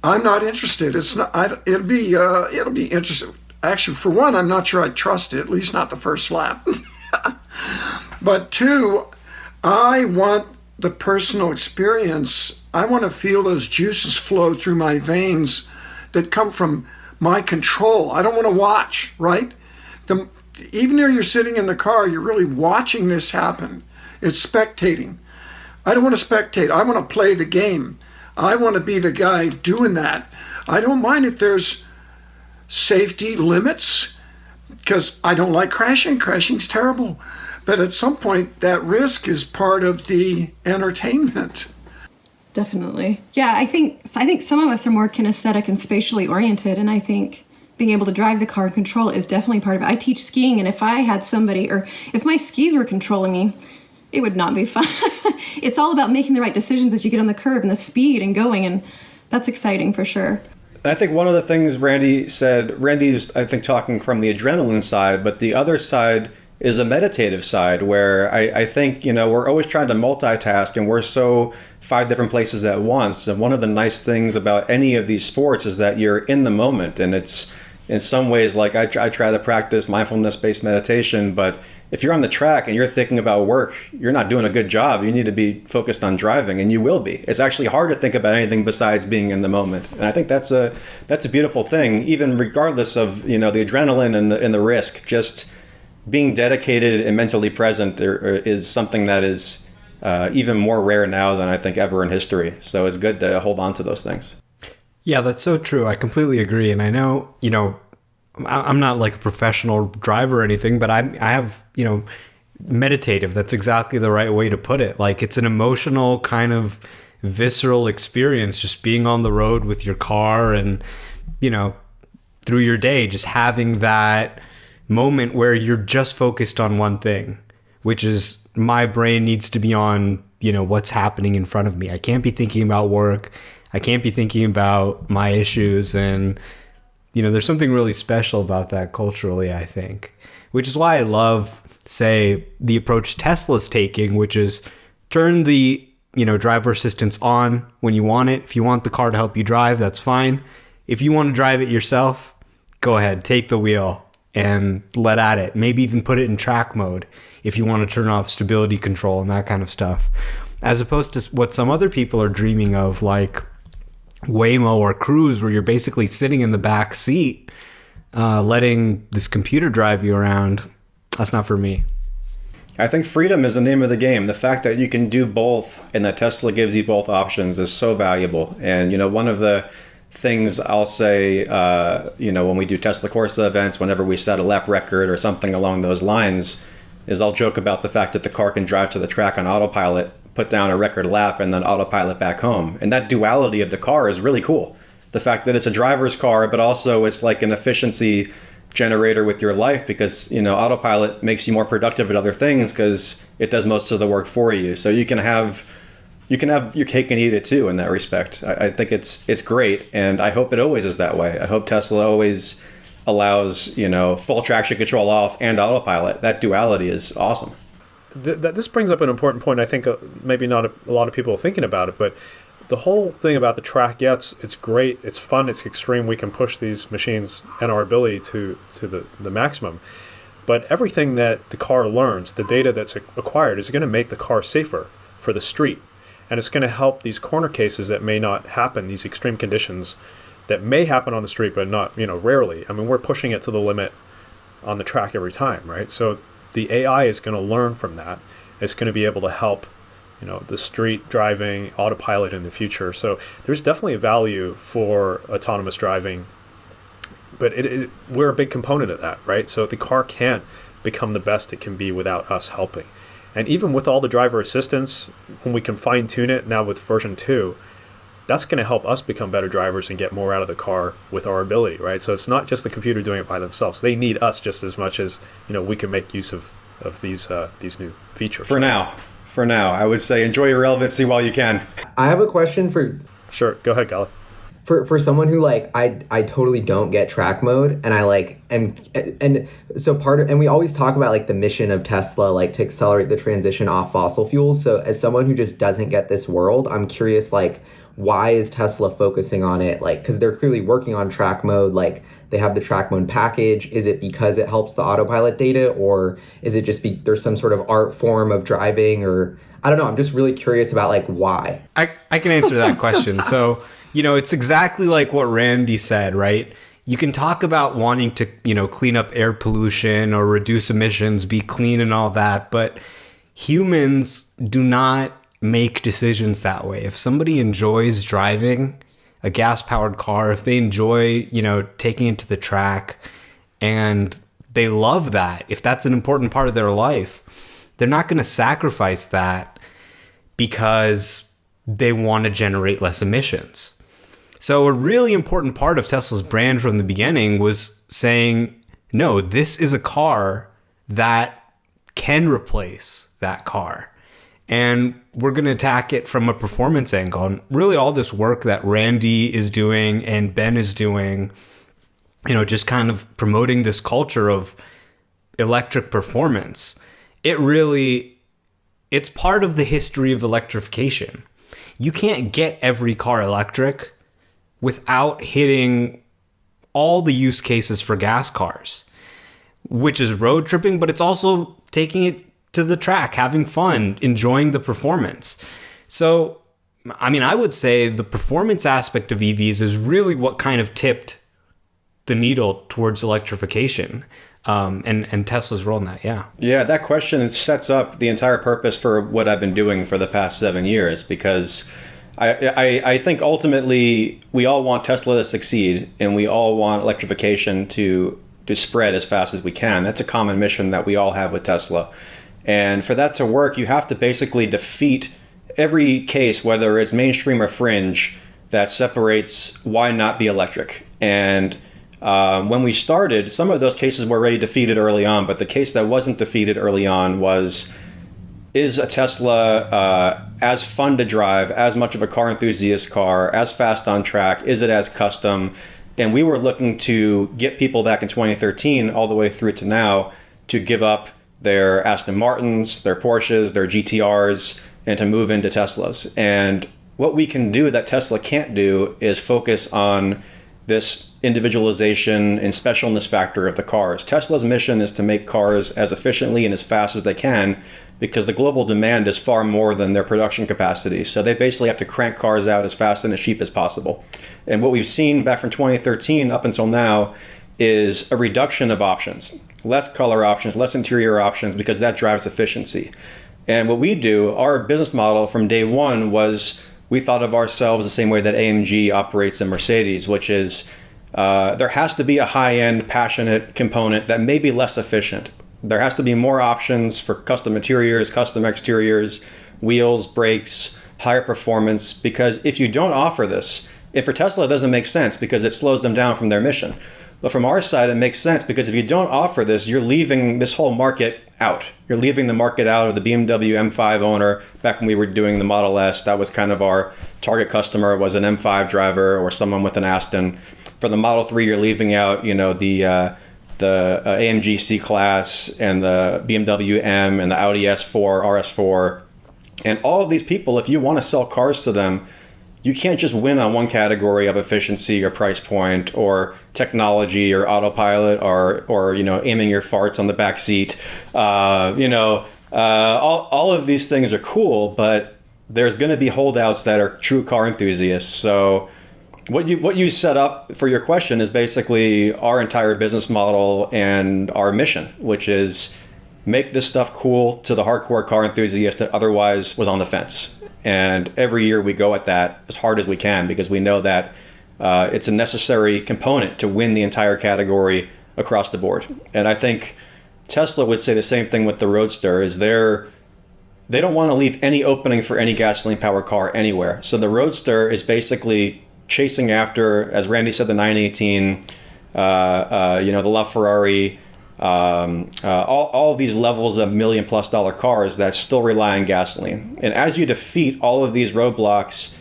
I'm not interested. It's not. It'll be interesting. Actually, for one, I'm not sure I'd trust it. At least not the first lap. But two, I want the personal experience. I want to feel those juices flow through my veins that come from my control. I don't want to watch. Right? Even though you're sitting in the car, you're really watching this happen. It's spectating. I don't want to spectate. I want to play the game. I want to be the guy doing that. I don't mind if there's safety limits, because I don't like crashing. Crashing's terrible. But at some point, that risk is part of the entertainment. Definitely. Yeah, I think some of us are more kinesthetic and spatially oriented, and I think being able to drive the car and control is definitely part of it. I teach skiing, and if I had somebody, or if my skis were controlling me, It would not be fun. It's all about making the right decisions as you get on the curb and the speed and going, and that's exciting for sure. I think one of the things Randy said, Randy's, I think, talking from the adrenaline side, but the other side is a meditative side where I think, we're always trying to multitask and we're so 5 different places at once. And one of the nice things about any of these sports is that you're in the moment. And it's in some ways like I try to practice mindfulness-based meditation, but if you're on the track and you're thinking about work, you're not doing a good job. You need to be focused on driving, and you will be. It's actually hard to think about anything besides being in the moment. And I think that's a beautiful thing, even regardless of, the adrenaline and the risk. Just being dedicated and mentally present is something that is even more rare now than I think ever in history. So it's good to hold on to those things. Yeah, that's so true. I completely agree. And I know, I'm not like a professional driver or anything, but I have, meditative. That's exactly the right way to put it. Like, it's an emotional kind of visceral experience, just being on the road with your car and, through your day, just having that moment where you're just focused on one thing, which is my brain needs to be on, what's happening in front of me. I can't be thinking about work. I can't be thinking about my issues. And, there's something really special about that culturally, I think, which is why I love, say, the approach Tesla's taking, which is turn the, driver assistance on when you want it. If you want the car to help you drive, that's fine. If you want to drive it yourself, go ahead, take the wheel and let at it. Maybe even put it in track mode if you want to turn off stability control and that kind of stuff. As opposed to what some other people are dreaming of, like Waymo or Cruise, where you're basically sitting in the back seat, letting this computer drive you around. That's not for me. I think freedom is the name of the game. The fact that you can do both and that Tesla gives you both options is so valuable. And, one of the things I'll say, when we do Tesla Corsa events, whenever we set a lap record or something along those lines, is I'll joke about the fact that the car can drive to the track on autopilot, put down a record lap, and then autopilot back home. And that duality of the car is really cool. The fact that it's a driver's car, but also it's like an efficiency generator with your life, because, autopilot makes you more productive at other things because it does most of the work for you. So you can have your cake and eat it too in that respect. I think it's great, and I hope it always is that way. I hope Tesla always allows, full traction control off and autopilot. That duality is awesome. This brings up an important point. I think maybe not a lot of people are thinking about it, but the whole thing about the track, yeah, it's great, it's fun, it's extreme. We can push these machines and our ability to the maximum. But everything that the car learns, the data that's acquired, is going to make the car safer for the street. And it's going to help these corner cases that may not happen, these extreme conditions that may happen on the street, but not, rarely. I mean, we're pushing it to the limit on the track every time, right? So the AI is going to learn from that. It's going to be able to help, the street driving, autopilot in the future. So there's definitely a value for autonomous driving, but we're a big component of that, right? So the car can't become the best it can be without us helping. And even with all the driver assistance, when we can fine tune it now with version 2, that's going to help us become better drivers and get more out of the car with our ability, right? So it's not just the computer doing it by themselves. They need us just as much as, we can make use of these new features. For now, I would say enjoy your relevancy while you can. I have a question for... Sure, go ahead, Gali. For someone who I totally don't get track mode, and and we always talk about the mission of Tesla, to accelerate the transition off fossil fuels. So as someone who just doesn't get this world, I'm curious, why is Tesla focusing on it? Because they're clearly working on track mode, they have the track mode package. Is it because it helps the autopilot data, or is it just there's some sort of art form of driving, or I don't know. I'm just really curious about why. I can answer that question. So, it's exactly like what Randy said, right? You can talk about wanting to, clean up air pollution or reduce emissions, be clean and all that, but humans do not make decisions that way. If somebody enjoys driving a gas-powered car, if they enjoy, taking it to the track and they love that, if that's an important part of their life, they're not going to sacrifice that because they want to generate less emissions. So a really important part of Tesla's brand from the beginning was saying, no, this is a car that can replace that car. And we're going to attack it from a performance angle. And really all this work that Randy is doing and Ben is doing, just kind of promoting this culture of electric performance. It's part of the history of electrification. You can't get every car electric without hitting all the use cases for gas cars, which is road tripping, but it's also taking it to the track, having fun, enjoying the performance. So, I would say the performance aspect of EVs is really what kind of tipped the needle towards electrification. And Tesla's role in that, yeah. Yeah, that question sets up the entire purpose for what I've been doing for the past 7 years, because I think ultimately we all want Tesla to succeed, and we all want electrification to spread as fast as we can. That's a common mission that we all have with Tesla. And for that to work, you have to basically defeat every case, whether it's mainstream or fringe, that separates why not be electric. And when we started, some of those cases were already defeated early on, but the case that wasn't defeated early on was, is a Tesla as fun to drive, as much of a car enthusiast car, as fast on track? Is it as custom? And we were looking to get people back in 2013 all the way through to now to give up their Aston Martins, their Porsches, their GTRs, and to move into Teslas. And what we can do that Tesla can't do is focus on this individualization and specialness factor of the cars. Tesla's mission is to make cars as efficiently and as fast as they can, because the global demand is far more than their production capacity. So they basically have to crank cars out as fast and as cheap as possible. And what we've seen back from 2013 up until now is a reduction of options, less color options, less interior options, because that drives efficiency. And what we do, our business model from day one was, we thought of ourselves the same way that AMG operates in Mercedes, which is there has to be a high-end, passionate component that may be less efficient. There has to be more options for custom interiors, custom exteriors, wheels, brakes, higher performance, because if you don't offer this, if for Tesla it doesn't make sense because it slows them down from their mission. But from our side, it makes sense because if you don't offer this, you're leaving this whole market out. You're leaving the market out of the BMW M5 owner. Back when we were doing the Model S, that was kind of our target customer, was an M5 driver or someone with an Aston. For the Model 3, you're leaving out, the AMG C-Class and the BMW M and the Audi S4, RS4. And all of these people, if you want to sell cars to them, you can't just win on one category of efficiency or price point or technology or autopilot or aiming your farts on the back seat. All of these things are cool, but there's going to be holdouts that are true car enthusiasts. So what you set up for your question is basically our entire business model and our mission, which is make this stuff cool to the hardcore car enthusiast that otherwise was on the fence. And every year we go at that as hard as we can because we know that it's a necessary component to win the entire category across the board. And I think Tesla would say the same thing with the Roadster, is they don't want to leave any opening for any gasoline-powered car anywhere. So the Roadster is basically chasing after, as Randy said, the 918, the LaFerrari, all of these levels of $1 million+ cars that still rely on gasoline. And as you defeat all of these roadblocks,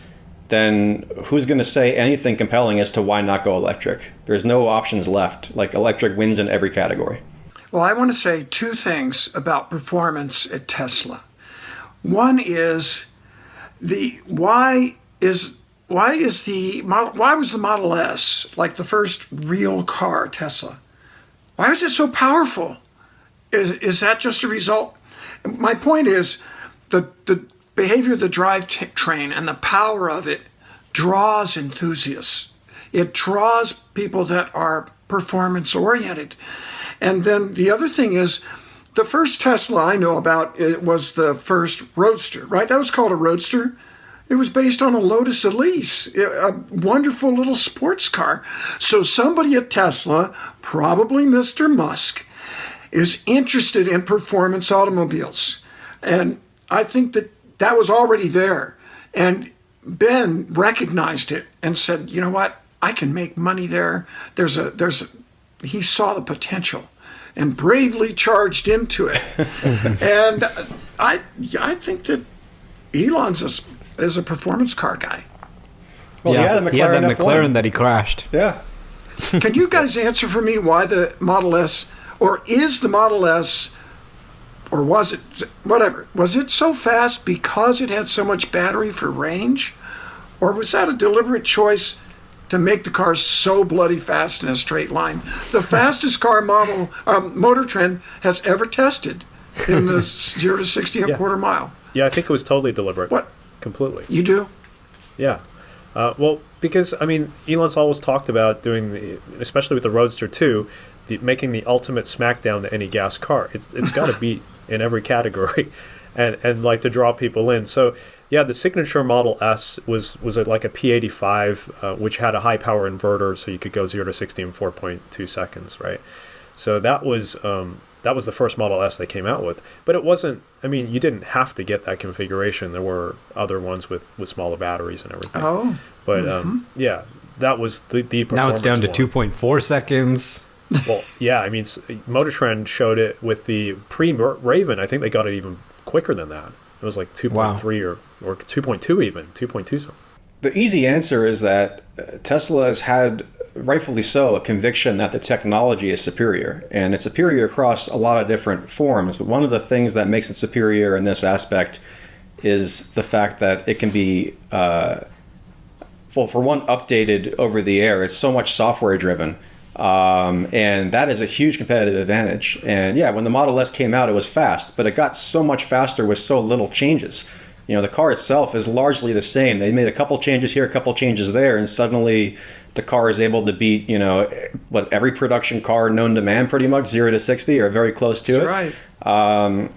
then who's going to say anything compelling as to why not go electric? There's no options left. Like, electric wins in every category. Well, I want to say two things about performance at Tesla. One is why was the Model S, like the first real car, Tesla? Why was it so powerful? Is that just a result? My point is the behavior of the drivetrain and the power of it draws enthusiasts. It draws people that are performance oriented. And then the other thing is, the first Tesla I know about, it was the first Roadster, right? That was called a Roadster. It was based on a Lotus Elise, a wonderful little sports car. So somebody at Tesla, probably Mr. Musk, is interested in performance automobiles. And I think that was already there. And Ben recognized it and said, you know what? I can make money there. He saw the potential and bravely charged into it. And I think that Elon's is a performance car guy. Well, yeah, he had that McLaren that he crashed. Yeah. Can you guys answer for me why the Model S, or is the Model S, or was it, whatever, was it so fast because it had so much battery for range? Or was that a deliberate choice to make the car so bloody fast in a straight line? The fastest car model Motortrend has ever tested in the 0 to 60 and a quarter mile. Yeah, I think it was totally deliberate. What? Completely. You do? Yeah. Well, because, I mean, Elon's always talked about doing, especially with the Roadster 2, making the ultimate smackdown to any gas car. It's got to beat in every category and like to draw people in. So, yeah, the signature Model S was like a P85, which had a high power inverter, so you could go 0 to 60 in 4.2 seconds, right? So that was the first Model S they came out with. But it wasn't, I mean, you didn't have to get that configuration. There were other ones with smaller batteries and everything. Oh. But yeah, that was the performance. Now it's down to one. 2.4 seconds. Well, yeah, I mean, Motortrend showed it with the pre-Raven. I think they got it even quicker than that. It was like 2.3 or 2.2 even, 2.2 something. The easy answer is that Tesla has had, rightfully so, a conviction that the technology is superior. And it's superior across a lot of different forms. But one of the things that makes it superior in this aspect is the fact that it can be, for one, updated over the air. It's so much software driven. And that is a huge competitive advantage. And yeah, when the Model S came out, it was fast, but it got so much faster with so little changes. You know, the car itself is largely the same. They made a couple changes here, a couple changes there, and suddenly the car is able to beat, you know, every production car known to man, pretty much 0 to 60 or very close to it. Right.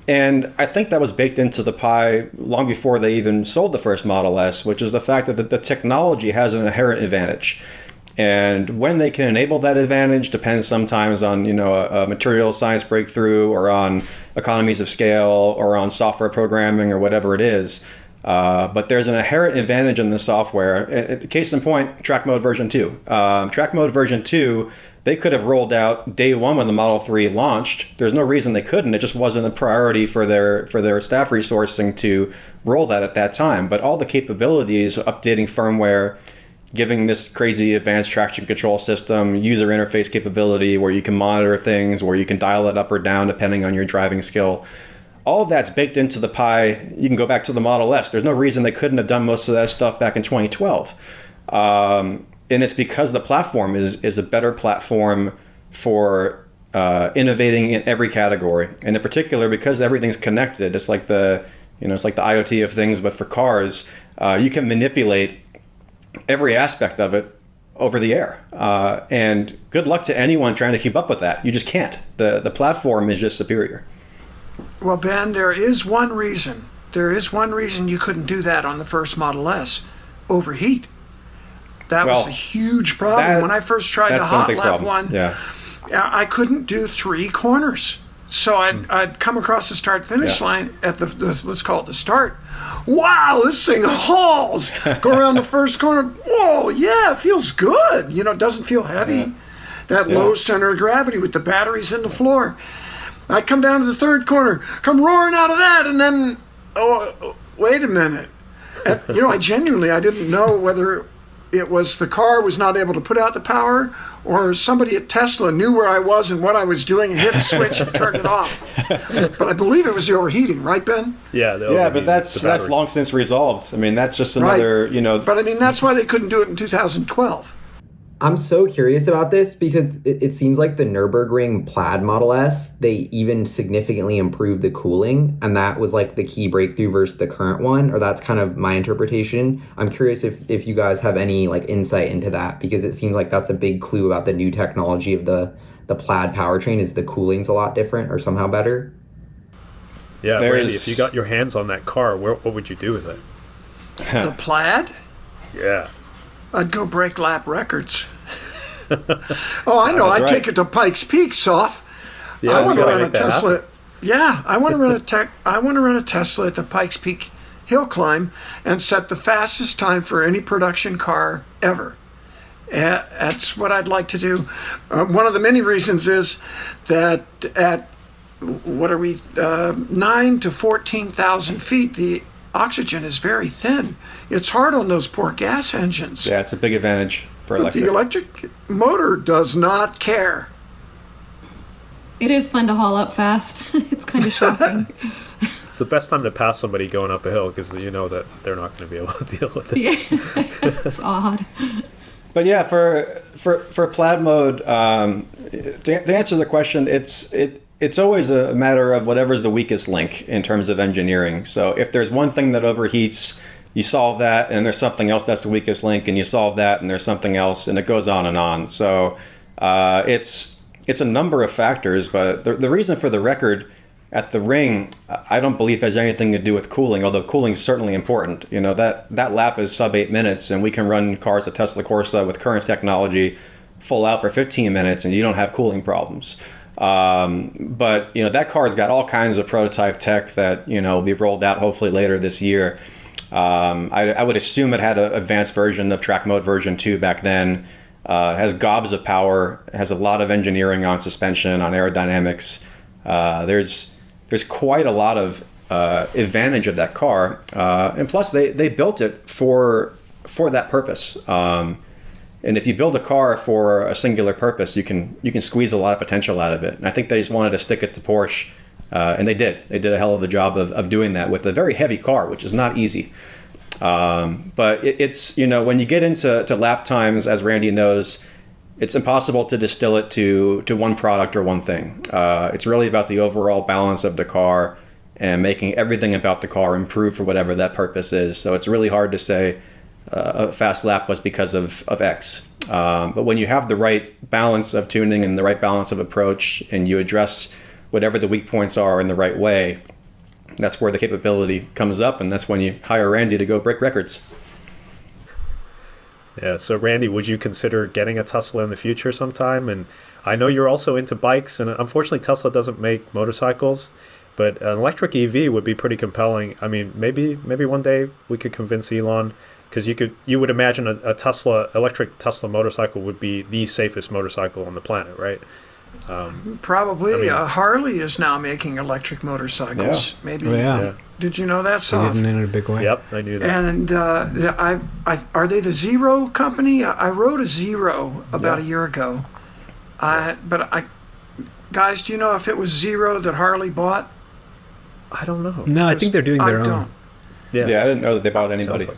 And I think that was baked into the pie long before they even sold the first Model S, which is the fact that the technology has an inherent advantage. And when they can enable that advantage depends sometimes on, you know, a material science breakthrough or on economies of scale or on software programming or whatever it is. But there's an inherent advantage in the software. Case in point, Track Mode version 2. Track Mode version 2, they could have rolled out day one when the Model 3 launched. There's no reason they couldn't. It just wasn't a priority for their staff resourcing to roll that at that time. But all the capabilities, updating firmware, giving this crazy advanced traction control system, user interface capability where you can monitor things, where you can dial it up or down depending on your driving skill. All of that's baked into the pie. You can go back to the Model S. There's no reason they couldn't have done most of that stuff back in 2012. And it's because the platform is a better platform for innovating in every category. And in particular, because everything's connected, it's like the IoT of things, but for cars, you can manipulate every aspect of it over the air. And good luck to anyone trying to keep up with that. You just can't. The platform is just superior. Well, Ben, there is one reason. There is one reason you couldn't do that on the first Model S. Overheat. That was a huge problem. When I first tried the hot lap one, I couldn't do 3 corners. So I'd come across the start-finish line at the, let's call it the start. Wow, this thing hauls. Go around the first corner. Whoa, yeah, it feels good. You know, it doesn't feel heavy. That low center of gravity with the batteries in the floor. I'd come down to the third corner, come roaring out of that, and then, oh, wait a minute. And, you know, I didn't know whether it was the car was not able to put out the power, or somebody at Tesla knew where I was and what I was doing and hit a switch and turned it off. But I believe it was the overheating, right, Ben? Yeah, but that's long since resolved. I mean, that's just another, you know. But I mean, that's why they couldn't do it in 2012. I'm so curious about this because it seems like the Nürburgring Plaid Model S, they even significantly improved the cooling, and that was like the key breakthrough versus the current one, or that's kind of my interpretation. I'm curious if you guys have any like insight into that, because it seems like that's a big clue about the new technology of the Plaid powertrain is the cooling's a lot different or somehow better. Yeah, Randy, if you got your hands on that car, what would you do with it? The Plaid? Yeah. I'd go break lap records. I know. I'd take it to Pikes Peak, Soft. Yeah, I want to run a Tesla. Yeah, I want to run a Tesla at the Pikes Peak hill climb and set the fastest time for any production car ever. That's what I'd like to do. One of the many reasons is that at 9 to 14,000 feet, the oxygen is very thin. It's hard on those poor gas engines. Yeah, it's a big advantage for But electric. the electric motor does not care. It is fun to haul up fast. It's kind of shocking. It's the best time to pass somebody going up a hill because you know that they're not going to be able to deal with it. Yeah, it's odd. But yeah, for plaid mode, to answer the question, it's always a matter of whatever's the weakest link in terms of engineering. So if there's one thing that overheats, you solve that, and there's something else that's the weakest link, and you solve that, and there's something else, and it goes on and on. So it's a number of factors, but the reason for the record at the ring, I don't believe has anything to do with cooling, although cooling is certainly important. You know, that lap is sub 8 minutes, and we can run cars at Tesla Corsa with current technology full out for 15 minutes, and you don't have cooling problems. But, you know, that car's got all kinds of prototype tech that, you know, will be rolled out hopefully later this year. I would assume it had an advanced version of track mode version 2 back then. It has gobs of power, has a lot of engineering on suspension, on aerodynamics. There's quite a lot of advantage of that car, and plus they built it for that purpose. And if you build a car for a singular purpose, you can squeeze a lot of potential out of it. And I think they just wanted to stick it to Porsche, and they did. They did a hell of a job of doing that with a very heavy car, which is not easy. But it's, you know, when you get into lap times, as Randy knows, it's impossible to distill it to one product or one thing. It's really about the overall balance of the car and making everything about the car improve for whatever that purpose is. So it's really hard to say a fast lap was because of X. But when you have the right balance of tuning and the right balance of approach, and you address whatever the weak points are in the right way, that's where the capability comes up, and that's when you hire Randy to go break records. Yeah, so Randy, would you consider getting a Tesla in the future sometime? And I know you're also into bikes, and unfortunately Tesla doesn't make motorcycles, but an electric EV would be pretty compelling. I mean, maybe one day we could convince Elon, because you would imagine a electric Tesla motorcycle would be the safest motorcycle on the planet, right? Probably. Harley is now making electric motorcycles. Yeah. Maybe. Oh, yeah. Did you know that, Soph? Getting in a big way. Yep, I knew that. And are they the Zero company? I rode a Zero about a year ago. Guys, do you know if it was Zero that Harley bought? I don't know. No, I think they're doing their I own. don't. Yeah, I didn't know that they bought anybody. Sounds like-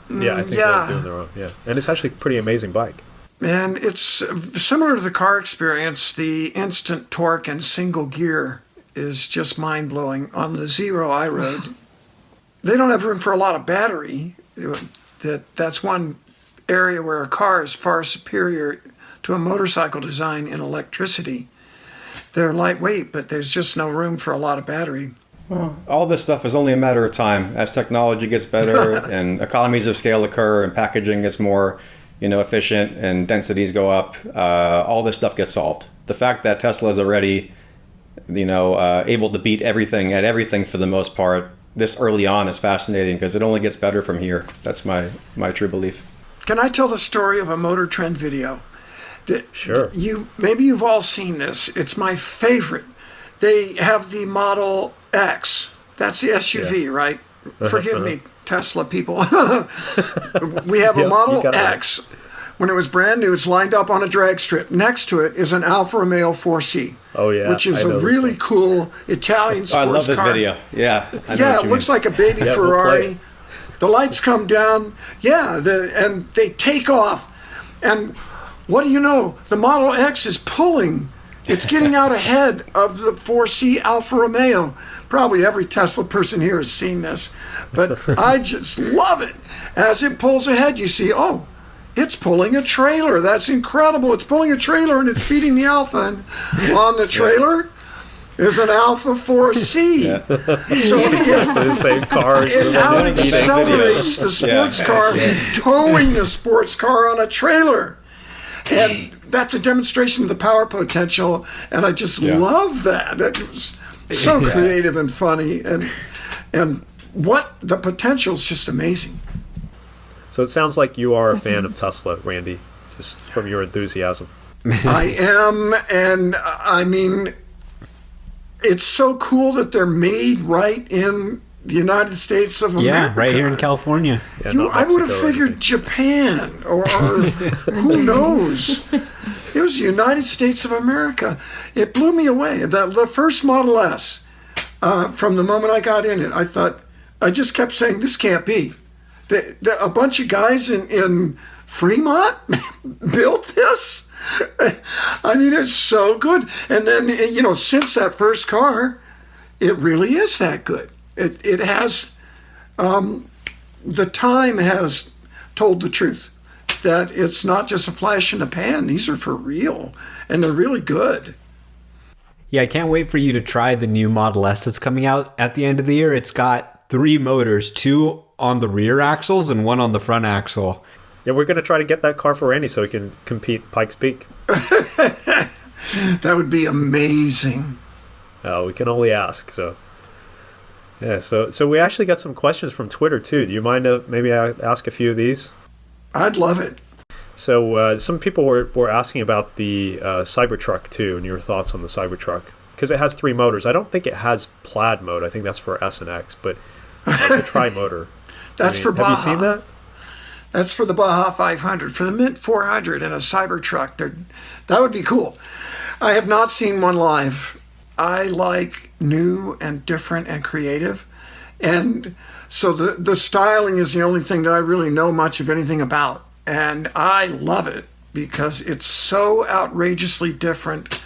yeah, I think yeah. they're doing their own. Yeah, and it's actually a pretty amazing bike. And it's similar to the car experience. The instant torque and single gear is just mind-blowing. On the Zero I rode, they don't have room for a lot of battery. That's one area where a car is far superior to a motorcycle design in electricity. They're lightweight, but there's just no room for a lot of battery. Well, all this stuff is only a matter of time. As technology gets better and economies of scale occur and packaging gets more, you know, efficient and densities go up, all this stuff gets solved. The fact that Tesla is already, you know, able to beat everything at everything for the most part this early on is fascinating, because it only gets better from here. That's my true belief. Can I tell the story of a Motortrend video? Sure. Maybe you've all seen this. It's my favorite. They have the Model X. That's the SUV, right? Forgive me, Tesla people. We have a Model X. When it was brand new, it's lined up on a drag strip. Next to it is an Alfa Romeo 4C. Oh, yeah. Which is a really cool Italian sports car. I love this video. Yeah. Yeah, it looks like a baby Ferrari. We'll the lights come down. Yeah, and they take off. And what do you know? The Model X is pulling. It's getting out ahead of the 4C Alfa Romeo. Probably every Tesla person here has seen this. But I just love it. As it pulls ahead, you see, oh, it's pulling a trailer. That's incredible. It's pulling a trailer and it's feeding the Alfa. And on the trailer is an Alfa 4C. So Exactly the same car. it out accelerates the sports car, towing the sports car on a trailer. And that's a demonstration of the power potential. And I just love that. It was so creative and funny. And what the potential is just amazing. So it sounds like you are a fan of Tesla, Randy, just from your enthusiasm. I am, and I mean, it's so cool that they're made right in the United States of America. Yeah, right here in California. Yeah, I would have figured Japan or who knows. It was the United States of America. It blew me away. The first Model S, from the moment I got in it, I just kept saying, this can't be. A bunch of guys in Fremont built this? I mean, it's so good. And then, since that first car, it really is that good. It has, the time has told the truth that it's not just a flash in the pan. These are for real, and they're really good. Yeah, I can't wait for you to try the new Model S that's coming out at the end of the year. It's got 3 motors, 2 on the rear axles and 1 on the front axle. Yeah, we're going to try to get that car for Randy so he can compete Pikes Peak. That would be amazing. We can only ask. So, yeah. So we actually got some questions from Twitter too. Do you mind maybe I ask a few of these? I'd love it. So some people were asking about the Cybertruck too, and your thoughts on the Cybertruck, because it has 3 motors. I don't think it has plaid mode. I think that's for S and X, but the tri-motor. That's for Baja. Have you seen that? That's for the Baja 500. For the Mint 400 and a Cybertruck, that would be cool. I have not seen one live. I like new and different and creative. And so the styling is the only thing that I really know much of anything about. And I love it because it's so outrageously different.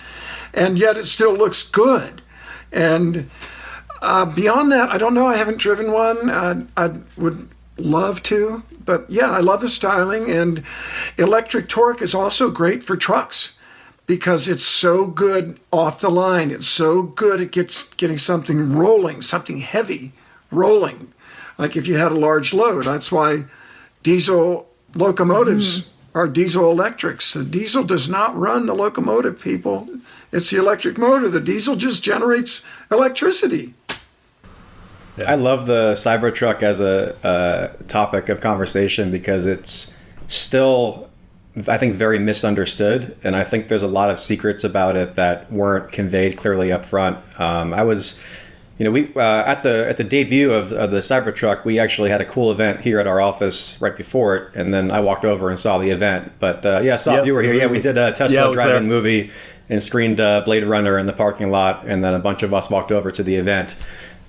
And yet it still looks good. And beyond that, I don't know. I haven't driven one. I would love to. But yeah, I love the styling, and electric torque is also great for trucks because it's so good off the line. It's so good at getting something rolling, something heavy rolling. Like if you had a large load. That's why diesel locomotives are diesel electrics. The diesel does not run the locomotive, people. It's the electric motor. The diesel just generates electricity. I love the Cybertruck as a topic of conversation because it's still, I think, very misunderstood, and I think there's a lot of secrets about it that weren't conveyed clearly up front. I was, we at the debut of the Cybertruck, we actually had a cool event here at our office right before it, and then I walked over and saw the event. But Sop, you were here. Yeah, we did a Tesla drive-in movie and screened Blade Runner in the parking lot, and then a bunch of us walked over to the event.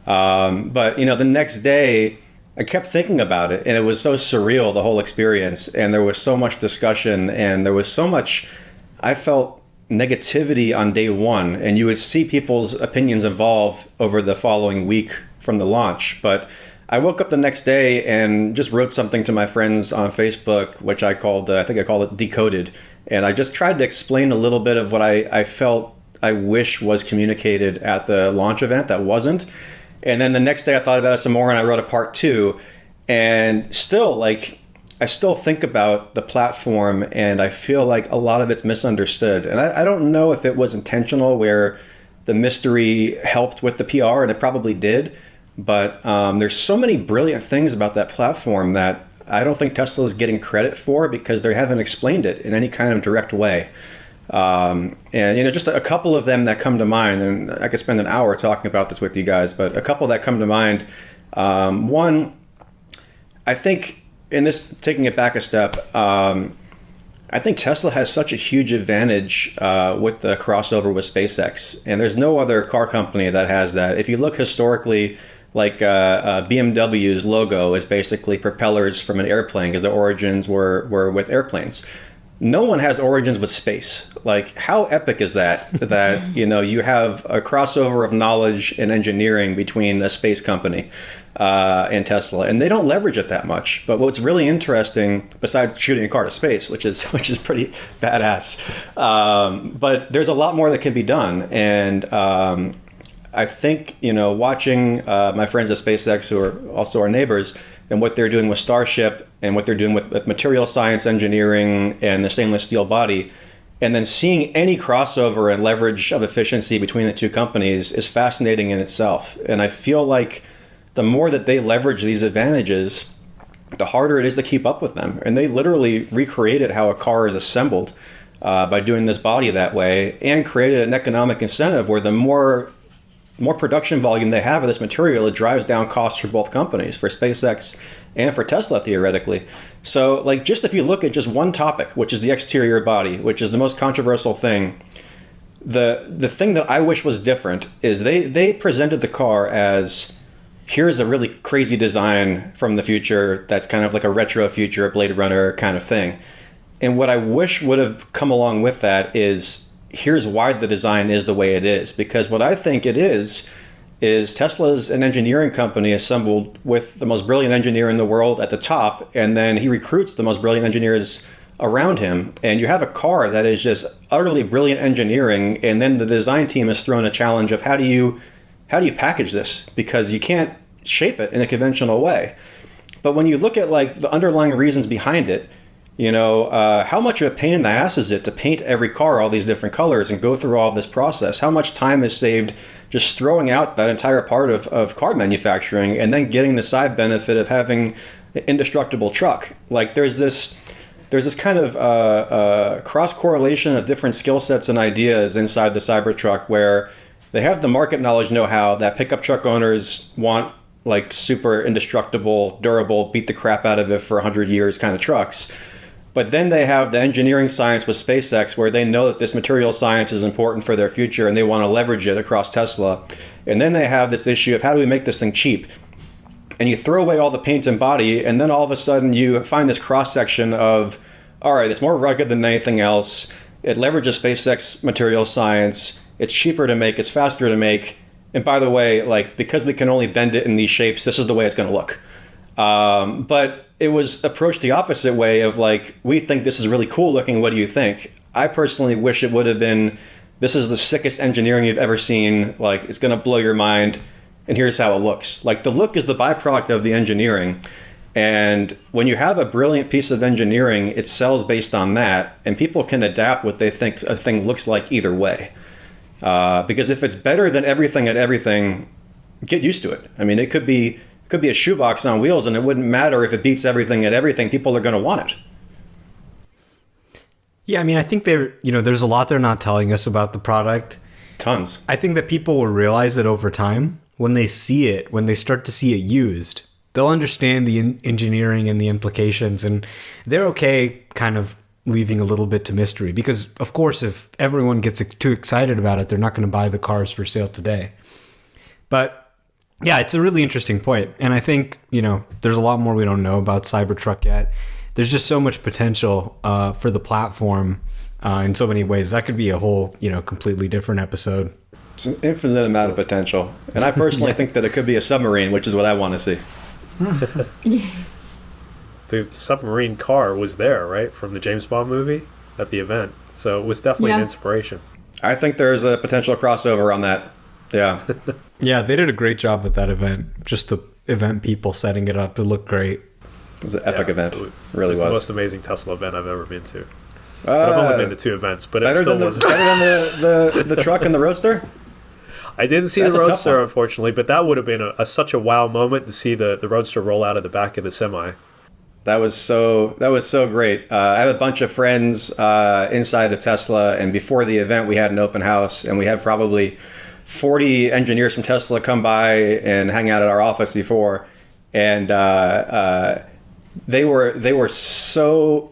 But the next day I kept thinking about it, and it was so surreal, the whole experience, and there was so much discussion, and there was so much, I felt, negativity on day one, and you would see people's opinions evolve over the following week from the launch. But I woke up the next day and just wrote something to my friends on Facebook, which I called, I think I called it Decoded, and I just tried to explain a little bit of what I felt I wish was communicated at the launch event that wasn't. And then the next day I thought about it some more and I wrote a part 2. And still, I still think about the platform and I feel like a lot of it's misunderstood. And I don't know if it was intentional where the mystery helped with the PR, and it probably did. But there's so many brilliant things about that platform that I don't think Tesla is getting credit for because they haven't explained it in any kind of direct way. And just a couple of them that come to mind, and I could spend an hour talking about this with you guys, but a couple that come to mind. One, I think, in this, taking it back a step, I think Tesla has such a huge advantage with the crossover with SpaceX, and there's no other car company that has that. If you look historically, BMW's logo is basically propellers from an airplane because the origins were with airplanes. No one has origins with space. How epic is that? That, you have a crossover of knowledge and engineering between a space company and Tesla, and they don't leverage it that much. But what's really interesting, besides shooting a car to space, which is pretty badass, but there's a lot more that can be done. And I think, watching my friends at SpaceX, who are also our neighbors, and what they're doing with Starship and what they're doing with material science engineering and the stainless steel body, and then seeing any crossover and leverage of efficiency between the two companies is fascinating in itself. And I feel like the more that they leverage these advantages, the harder it is to keep up with them. And they literally recreated how a car is assembled by doing this body that way, and created an economic incentive where the more more production volume they have of this material, it drives down costs for both companies, for SpaceX and for Tesla, theoretically. So, like, just if you look at just one topic, which is the exterior body, which is the most controversial thing, the thing that I wish was different is they presented the car as, here's a really crazy design from the future that's kind of like a retro future, Blade Runner kind of thing. And what I wish would have come along with that is, here's why the design is the way it is. Because what I think it is Tesla's an engineering company assembled with the most brilliant engineer in the world at the top, and then he recruits the most brilliant engineers around him. And you have a car that is just utterly brilliant engineering, and then the design team has thrown a challenge of how do you package this? Because you can't shape it in a conventional way. But when you look at like the underlying reasons behind it, you know, how much of a pain in the ass is it to paint every car all these different colors and go through all this process? How much time is saved just throwing out that entire part of car manufacturing and then getting the side benefit of having an indestructible truck? Like there's this kind of cross correlation of different skill sets and ideas inside the Cybertruck, where they have the market knowledge know-how that pickup truck owners want, like super indestructible, durable, beat the crap out of it for 100 years kind of trucks. But then they have the engineering science with SpaceX, where they know that this material science is important for their future and they want to leverage it across Tesla. And then they have this issue of how do we make this thing cheap? And you throw away all the paint and body, and then all of a sudden you find this cross-section of, all right, it's more rugged than anything else. It leverages SpaceX material science. It's cheaper to make. It's faster to make. And by the way, like, because we can only bend it in these shapes, this is the way it's going to look. But it was approached the opposite way of like, we think this is really cool looking. What do you think? I personally wish it would have been, this is the sickest engineering you've ever seen. Like, it's going to blow your mind. And here's how it looks. Like, the look is the byproduct of the engineering. And when you have a brilliant piece of engineering, it sells based on that. And people can adapt what they think a thing looks like either way. Because if it's better than everything at everything, get used to it. I mean, it could be a shoebox on wheels, and it wouldn't matter if it beats everything at everything. People are going to want it. Yeah, I mean, I think there's a lot they're not telling us about the product. Tons. I think that people will realize it over time when they see it, when they start to see it used. They'll understand the engineering and the implications, and they're okay kind of leaving a little bit to mystery. Because, of course, if everyone gets too excited about it, they're not going to buy the cars for sale today. But yeah, it's a really interesting point. And I think, there's a lot more we don't know about Cybertruck yet. There's just so much potential for the platform in so many ways. That could be a whole, completely different episode. It's an infinite amount of potential. And I personally think that it could be a submarine, which is what I want to see. The submarine car was there, right? From the James Bond movie at the event. So it was definitely an inspiration. I think there's a potential crossover on that. Yeah. Yeah, they did a great job at that event. Just the event people setting it up. It looked great. It was an epic event. It really was. The most amazing Tesla event I've ever been to. But I've only been to 2 events, but it still wasn't. Better than the truck and the Roadster? I didn't see the Roadster, unfortunately, but that would have been such a wow moment to see the Roadster roll out of the back of the semi. That was so great. I have a bunch of friends inside of Tesla, and before the event, we had an open house, and we had probably 40 engineers from Tesla come by and hang out at our office before, and they were so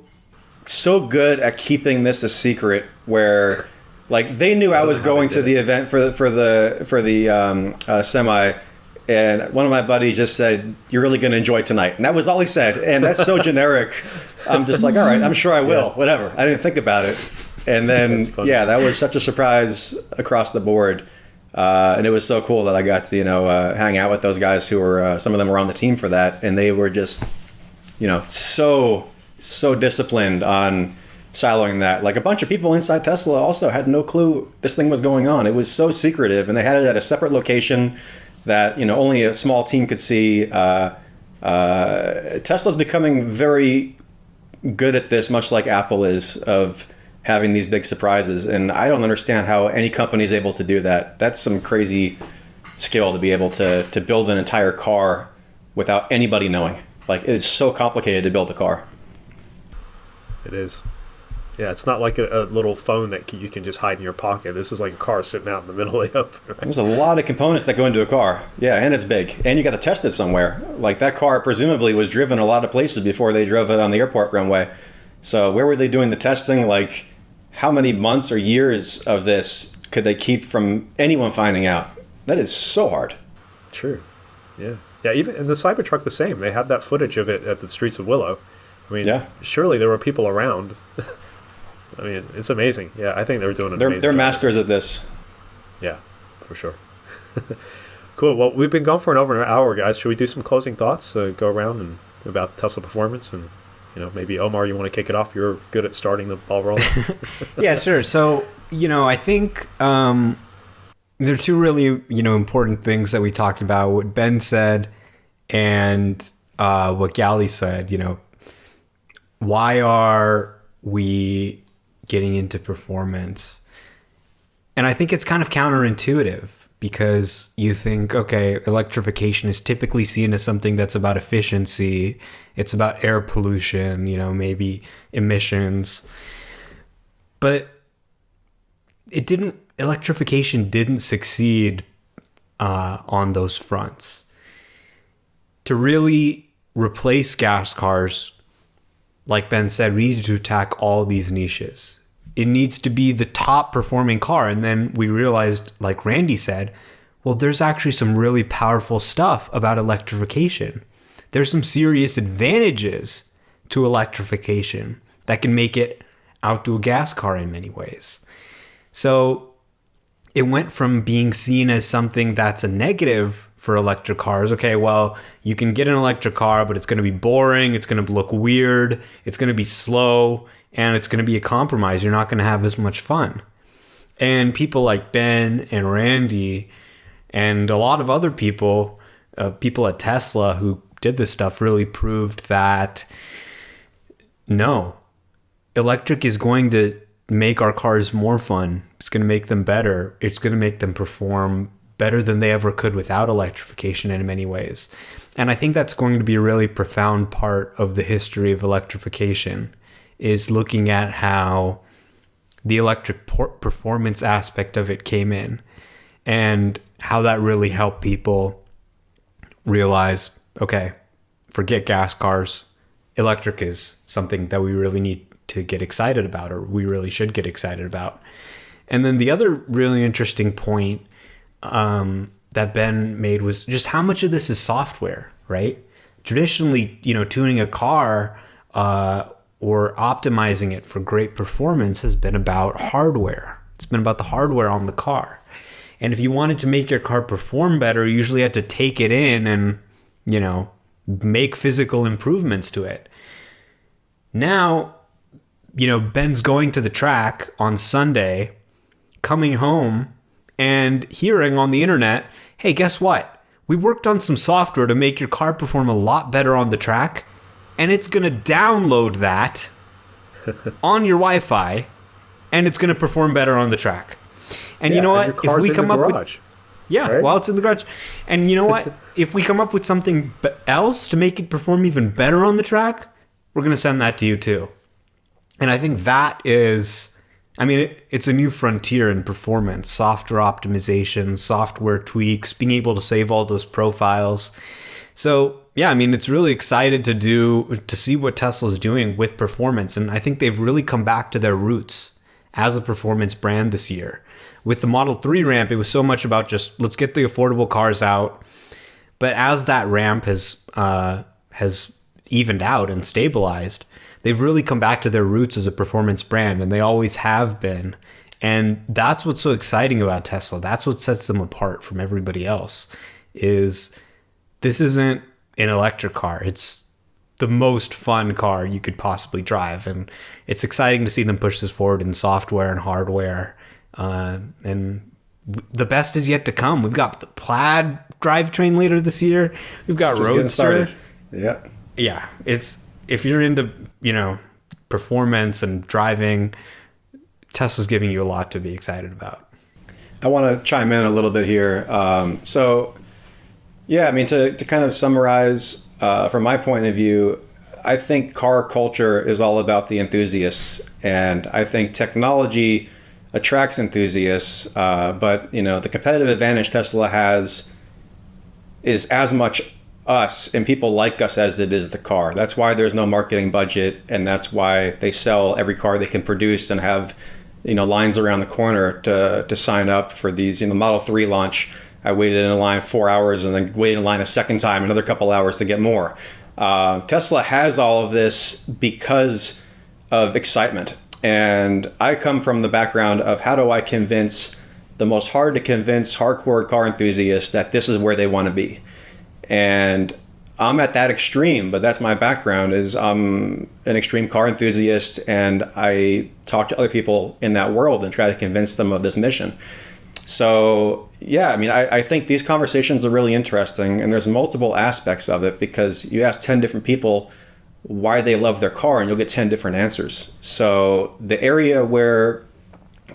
good at keeping this a secret, where like they knew I was going to the event for the semi. And one of my buddies just said, "You're really going to enjoy tonight." And that was all he said. And that's so generic. I'm just like, all right, I'm sure I will. Yeah. Whatever. I didn't think about it. And then, that was such a surprise across the board. And it was so cool that I got to, hang out with those guys who were, some of them were on the team for that. And they were just, so disciplined on siloing that. Like a bunch of people inside Tesla also had no clue this thing was going on. It was so secretive. And they had it at a separate location that only a small team could see. Tesla's becoming very good at this, much like Apple is, of having these big surprises. And I don't understand how any company is able to do that. That's some crazy skill to be able to build an entire car without anybody knowing. Like, it's so complicated to build a car. It is. Yeah, it's not like a little phone that you can just hide in your pocket. This is like a car sitting out in the middle of the open. Right? There's a lot of components that go into a car. Yeah, and it's big. And you got to test it somewhere. Like that car presumably was driven a lot of places before they drove it on the airport runway. So where were they doing the testing? Like how many months or years of this could they keep from anyone finding out? That is so hard. True. Yeah. Yeah, even in the Cybertruck the same. They had that footage of it at the streets of Willow. I mean, yeah. Surely there were people around. I mean, it's amazing. Yeah, I think they were doing an amazing They're job. masters at this. Yeah, for sure. Cool. Well, we've been going for over an hour, guys. Should we do some closing thoughts? Go around and about Tesla performance, and maybe Omar, you want to kick it off? You're good at starting the ball rolling. Yeah, sure. So I think there are two really important things that we talked about. What Ben said and what Gally said. Why are we getting into performance? And I think it's kind of counterintuitive because you think, okay, electrification is typically seen as something that's about efficiency. It's about air pollution, maybe emissions. But electrification didn't succeed on those fronts. To really replace gas cars, like Ben said, we need to attack all these niches. It needs to be the top performing car. And then we realized, like Randy said, well, there's actually some really powerful stuff about electrification. There's some serious advantages to electrification that can make it outdo a gas car in many ways. So it went from being seen as something that's a negative for electric cars. Okay, well, you can get an electric car, but it's going to be boring. It's going to look weird. It's going to be slow. And it's going to be a compromise. You're not going to have as much fun. And people like Ben and Randy and a lot of other people at Tesla who did this stuff really proved that no, electric is going to make our cars more fun. It's going to make them better. It's going to make them perform better than they ever could without electrification in many ways. And I think that's going to be a really profound part of the history of electrification, is looking at how the electric performance aspect of it came in and how that really helped people realize, okay, forget gas cars. Electric is something that we really need to get excited about, or we really should get excited about. And then the other really interesting point that Ben made was just how much of this is software, right? Traditionally, tuning a car or optimizing it for great performance has been about hardware. It's been about the hardware on the car. And if you wanted to make your car perform better, you usually had to take it in and, make physical improvements to it. Now, Ben's going to the track on Sunday, coming home and hearing on the internet, hey, guess what? We worked on some software to make your car perform a lot better on the track. And it's going to download that on your Wi-Fi, and it's going to perform better on the track. And you know what? If we come up with right? While it's in the garage, and you know what? If we come up with something else to make it perform even better on the track, we're going to send that to you too. And I think that is, it's a new frontier in performance, software optimization, software tweaks, being able to save all those profiles. So yeah, it's really excited to see what Tesla's doing with performance. And I think they've really come back to their roots as a performance brand this year. With the Model 3 ramp, it was so much about just let's get the affordable cars out. But as that ramp has evened out and stabilized, they've really come back to their roots as a performance brand, and they always have been. And that's what's so exciting about Tesla. That's what sets them apart from everybody else, is this isn't an electric car. It's the most fun car you could possibly drive. And it's exciting to see them push this forward in software and hardware. And the best is yet to come. We've got the Plaid drivetrain later this year. We've got Just Roadster. Yeah. Yeah. If you're into, performance and driving, Tesla's giving you a lot to be excited about. I want to chime in a little bit here. To kind of summarize, from my point of view, I think car culture is all about the enthusiasts, and I think technology attracts enthusiasts. But the competitive advantage Tesla has is as much us and people like us as it is the car. That's why there's no marketing budget, and that's why they sell every car they can produce and have lines around the corner to sign up for these. Model 3 launch, I waited in a line 4 hours and then waited in line a second time, another couple hours to get more. Tesla has all of this because of excitement. And I come from the background of how do I convince the most hard to convince hardcore car enthusiasts that this is where they want to be. And I'm at that extreme, but that's my background. Is I'm an extreme car enthusiast, and I talk to other people in that world and try to convince them of this mission. So yeah, I think these conversations are really interesting, and there's multiple aspects of it, because you ask 10 different people why they love their car and you'll get 10 different answers. So the area where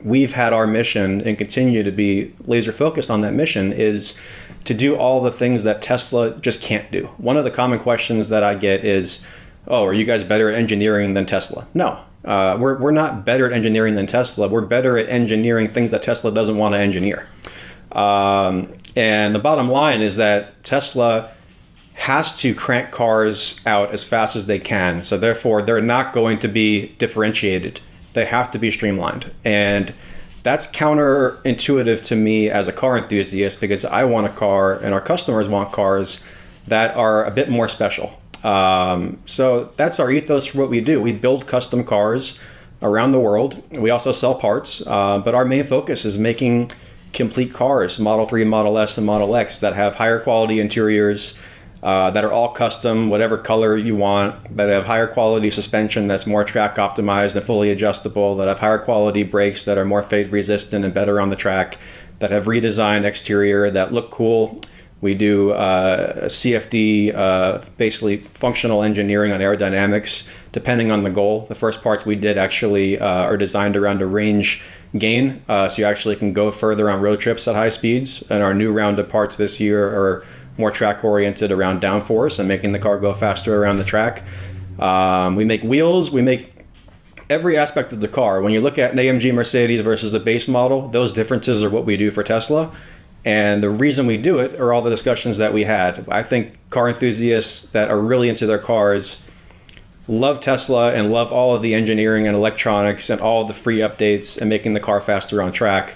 we've had our mission and continue to be laser focused on that mission is to do all the things that Tesla just can't do. One of the common questions that I get is, oh, are you guys better at engineering than Tesla? No, we're not better at engineering than Tesla. We're better at engineering things that Tesla doesn't want to engineer. And the bottom line is that Tesla has to crank cars out as fast as they can. So therefore, they're not going to be differentiated. They have to be streamlined. And that's counterintuitive to me as a car enthusiast, because I want a car and our customers want cars that are a bit more special. So that's our ethos for what we do. We build custom cars around the world. We also sell parts, but our main focus is making complete cars, Model 3, Model S, and Model X, that have higher quality interiors, that are all custom, whatever color you want, that have higher quality suspension that's more track optimized and fully adjustable, that have higher quality brakes that are more fade resistant and better on the track, that have redesigned exterior that look cool. We do CFD, basically functional engineering on aerodynamics, depending on the goal. The first parts we did actually are designed around a range gain, so you actually can go further on road trips at high speeds. And our new round of parts this year are more track oriented around downforce and making the car go faster around the track. We make wheels, we make every aspect of the car. When you look at an AMG Mercedes versus a base model, those differences are what we do for Tesla. And the reason we do it are all the discussions that we had. I think car enthusiasts that are really into their cars love Tesla and love all of the engineering and electronics and all of the free updates and making the car faster on track.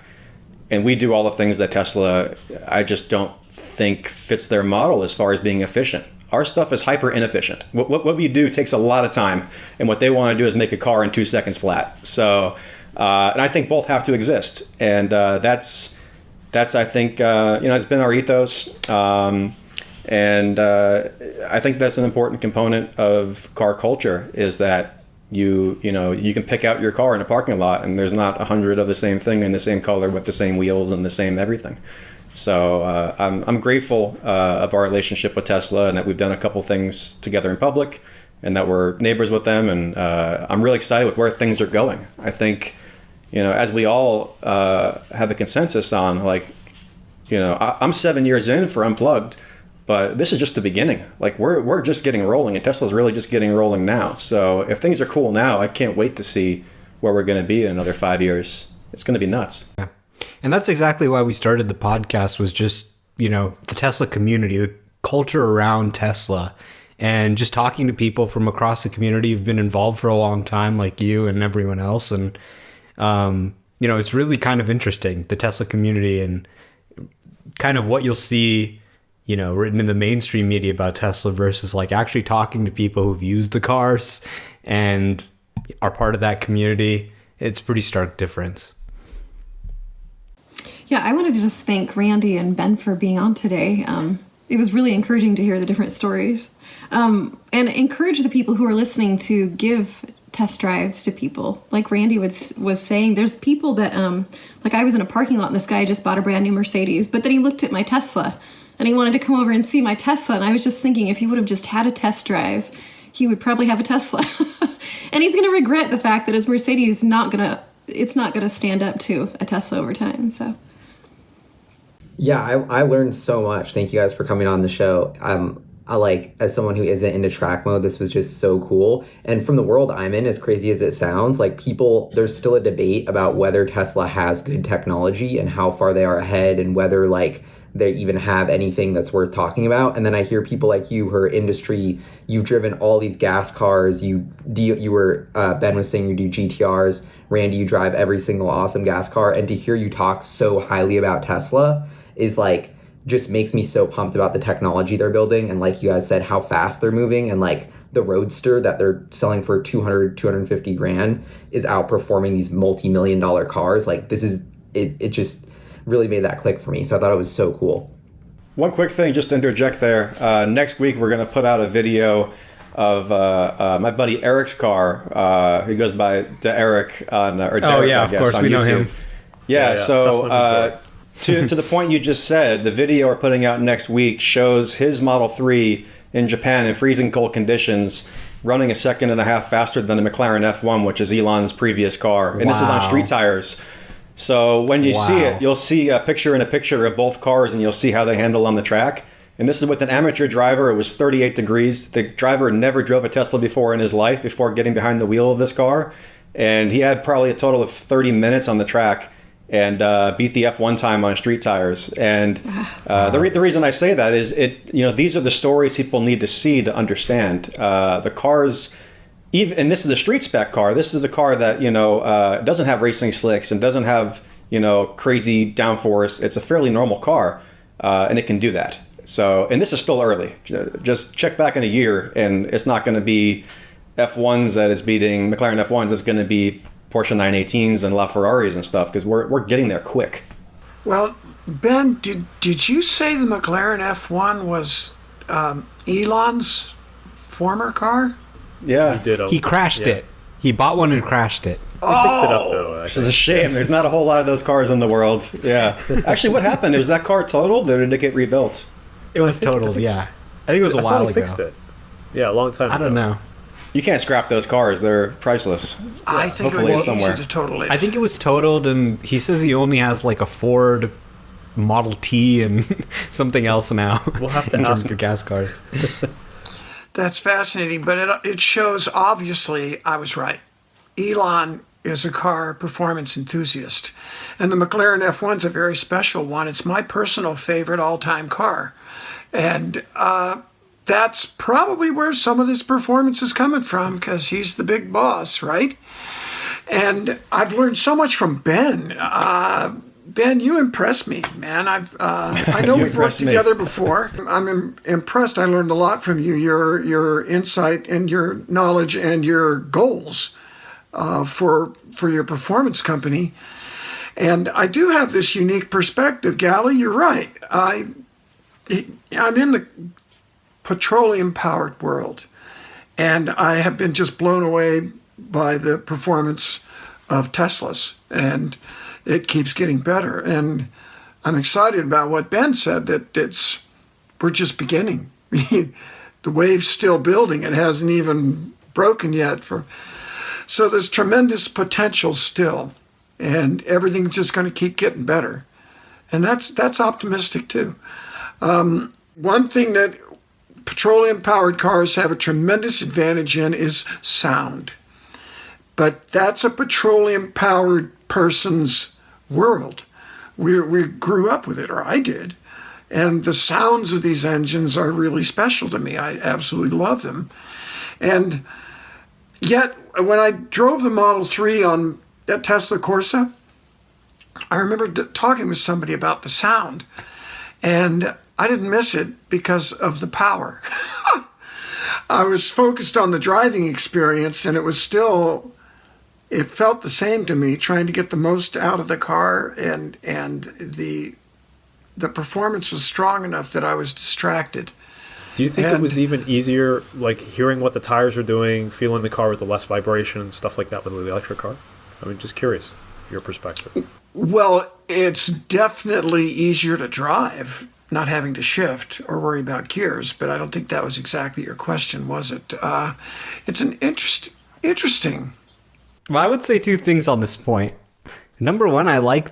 And we do all the things that Tesla, I just don't think fits their model as far as being efficient. Our stuff is hyper inefficient. What we do takes a lot of time, and what they want to do is make a car in 2 seconds flat. So, and I think both have to exist, and that's I think it's been our ethos, and I think that's an important component of car culture, is that you can pick out your car in a parking lot, and there's not 100 of the same thing in the same color with the same wheels and the same everything. So I'm grateful of our relationship with Tesla, and that we've done a couple things together in public, and that we're neighbors with them. And I'm really excited with where things are going. I think, as we all have a consensus on, I'm 7 years in for Unplugged, but this is just the beginning. We're just getting rolling, and Tesla's really just getting rolling now. So if things are cool now, I can't wait to see where we're going to be in another 5 years. It's going to be nuts. Yeah. And that's exactly why we started the podcast, was just, the Tesla community, the culture around Tesla, and just talking to people from across the community who've been involved for a long time, like you and everyone else. And, it's really kind of interesting, the Tesla community, and kind of what you'll see, written in the mainstream media about Tesla versus actually talking to people who've used the cars and are part of that community. It's a pretty stark difference. Yeah, I wanted to just thank Randy and Ben for being on today. It was really encouraging to hear the different stories, and encourage the people who are listening to give test drives to people. Like Randy was saying, there's people that, I was in a parking lot and this guy just bought a brand new Mercedes, but then he looked at my Tesla and he wanted to come over and see my Tesla. And I was just thinking, if he would have just had a test drive, he would probably have a Tesla. And he's going to regret the fact that his Mercedes it's not going to stand up to a Tesla over time. So. Yeah, I learned so much. Thank you guys for coming on the show. like as someone who isn't into track mode, this was just so cool. And from the world I'm in, as crazy as it sounds, like there's still a debate about whether Tesla has good technology and how far they are ahead, and whether like they even have anything that's worth talking about. And then I hear people like you who are industry, you've driven all these gas cars, you were, Ben was saying you do GTRs, Randy, you drive every single awesome gas car, and to hear you talk so highly about Tesla is like, just makes me so pumped about the technology they're building. And like you guys said, how fast they're moving, and like the Roadster that they're selling for 250 grand is outperforming these multi-million-dollar cars. Like this is, it just really made that click for me. So I thought it was so cool. One quick thing, just to interject there. Next week, we're going to put out a video of my buddy Eric's car. He goes by Eric on, or Derek, Oh yeah, I of guess, course, on we know YouTube. him. Yeah, Tesla to the point you just said, the video we're putting out next week shows his Model 3 in Japan in freezing cold conditions, running a second and a half faster than the McLaren F1, which is Elon's previous car. And this is on street tires. So when you see it, you'll see a picture of both cars, and you'll see how they handle on the track. And this is with an amateur driver. It was 38 degrees. The driver never drove a Tesla before in his life before getting behind the wheel of this car. And he had probably a total of 30 minutes on the track, and beat the F1 time on street tires. And the reason I say that is these are the stories people need to see to understand. The cars, and this is a street spec car. This is a car that doesn't have racing slicks and doesn't have crazy downforce. It's a fairly normal car, and it can do that. So, and this is still early. Just check back in a year, and it's not going to be F1s that is beating McLaren F1s. It's going to be Porsche 918s and LaFerraris and stuff, because we're getting there quick. Well, Ben, did you say the McLaren F1 was Elon's former car? Yeah. He did. He crashed it. He bought one and crashed it. He fixed it up though. Which is a shame. There's not a whole lot of those cars in the world. Yeah. Actually, what happened? Was that car totaled, or did it get rebuilt? It was totaled, yeah. I think it was a while he ago. fixed it. Yeah, a long time ago. I don't know. You can't scrap those cars. They're priceless. I think it would Hopefully be it's somewhere. easy to total it. I think it was totaled, and he says he only has like a Ford Model T and something else now. We'll have to in terms ask of gas cars. That's fascinating, but it shows, obviously, I was right. Elon is a car performance enthusiast, and the McLaren F1's a very special one. It's my personal favorite all-time car, and that's probably where some of this performance is coming from, because he's the big boss, right? And I've learned so much from Ben. Ben, you impress me, man. I know we've worked together before. I'm impressed. I learned a lot from you. Your insight and your knowledge and your goals for your performance company. And I do have this unique perspective, Gally. You're right. I'm in the petroleum-powered world, and I have been just blown away by the performance of Teslas, and it keeps getting better. And I'm excited about what Ben said, that we're just beginning. The wave's still building. It hasn't even broken yet. So there's tremendous potential still, and everything's just going to keep getting better. And that's optimistic too. One thing that petroleum-powered cars have a tremendous advantage in is sound. But that's a petroleum-powered person's world. We grew up with it, or I did. And the sounds of these engines are really special to me. I absolutely love them. And yet, when I drove the Model 3 on that Tesla Corsa, I remember talking with somebody about the sound. And I didn't miss it because of the power. I was focused on the driving experience, and it felt the same to me, trying to get the most out of the car, and the performance was strong enough that I was distracted. Do you think it was even easier, like hearing what the tires are doing, feeling the car with the less vibration and stuff like that with the electric car? I mean, just curious, your perspective. Well, it's definitely easier to drive, not having to shift or worry about gears, but I don't think that was exactly your question, was it? It's an interesting. Well, I would say two things on this point. Number one, I like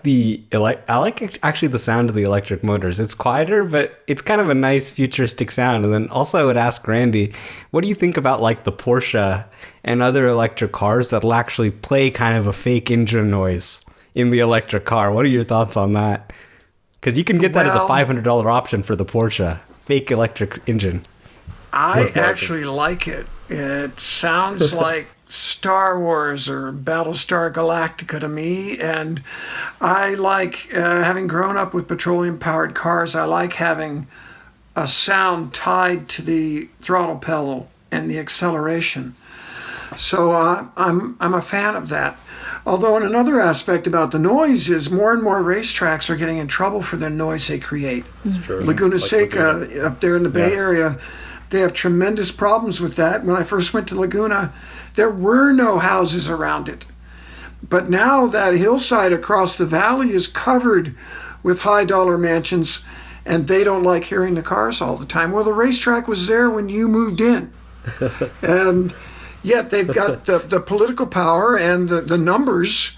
actually the sound of the electric motors. It's quieter, but it's kind of a nice futuristic sound. And then also I would ask Randy, what do you think about like the Porsche and other electric cars that'll actually play kind of a fake engine noise in the electric car? What are your thoughts on that? Because you can get that as a $500 option for the Porsche, fake electric engine. I actually like it. It sounds like Star Wars or Battlestar Galactica to me, and I like, having grown up with petroleum-powered cars, I like having a sound tied to the throttle pedal and the acceleration. So I'm a fan of that. Although in another aspect about the noise is more and more racetracks are getting in trouble for the noise they create. That's true. Laguna Like Seca Laguna. up there in the Bay Area, they have tremendous problems with that. When I first went to Laguna, there were no houses around it. But now that hillside across the valley is covered with high-dollar mansions, and they don't like hearing the cars all the time. Well, the racetrack was there when you moved in. And yet they've got the political power and the numbers.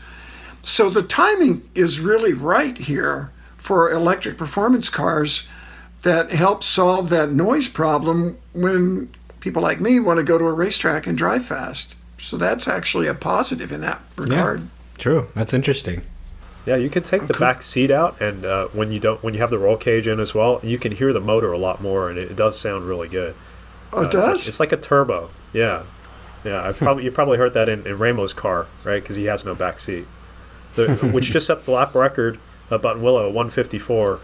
So the timing is really right here for electric performance cars that help solve that noise problem when people like me want to go to a racetrack and drive fast. So that's actually a positive in that regard. Yeah, true. That's interesting. Yeah, you can take the back seat out, and when you have the roll cage in as well, you can hear the motor a lot more, and it does sound really good. Oh, it does? It's like a turbo. Yeah. Yeah, you probably heard that in Ramo's car, right? Because he has no back seat, which just set the lap record Button Willow 154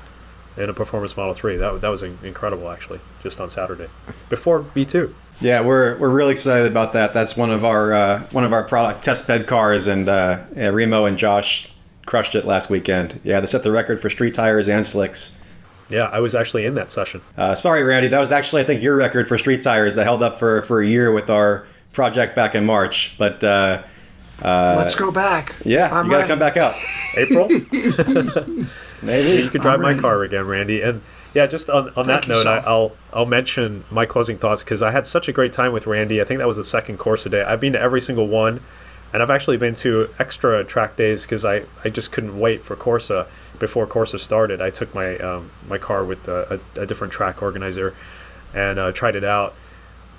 in a Performance Model 3. That was incredible, actually, just on Saturday before V2. Yeah, we're really excited about that. That's one of our product test bed cars, and Remo and Josh crushed it last weekend. Yeah, they set the record for street tires and slicks. Yeah, I was actually in that session. Sorry, Randy, that was actually I think your record for street tires that held up for a year with our project back in March. But let's go back. Yeah, I'm you got to ready. come back out. April? Maybe You could drive I'm my ready. car again, Randy. And yeah, just on that you, note, Sal. I'll mention my closing thoughts because I had such a great time with Randy. I think that was the second Corsa day. I've been to every single one, and I've actually been to extra track days because I just couldn't wait for Corsa. Before Corsa started, I took my my car with a different track organizer and tried it out.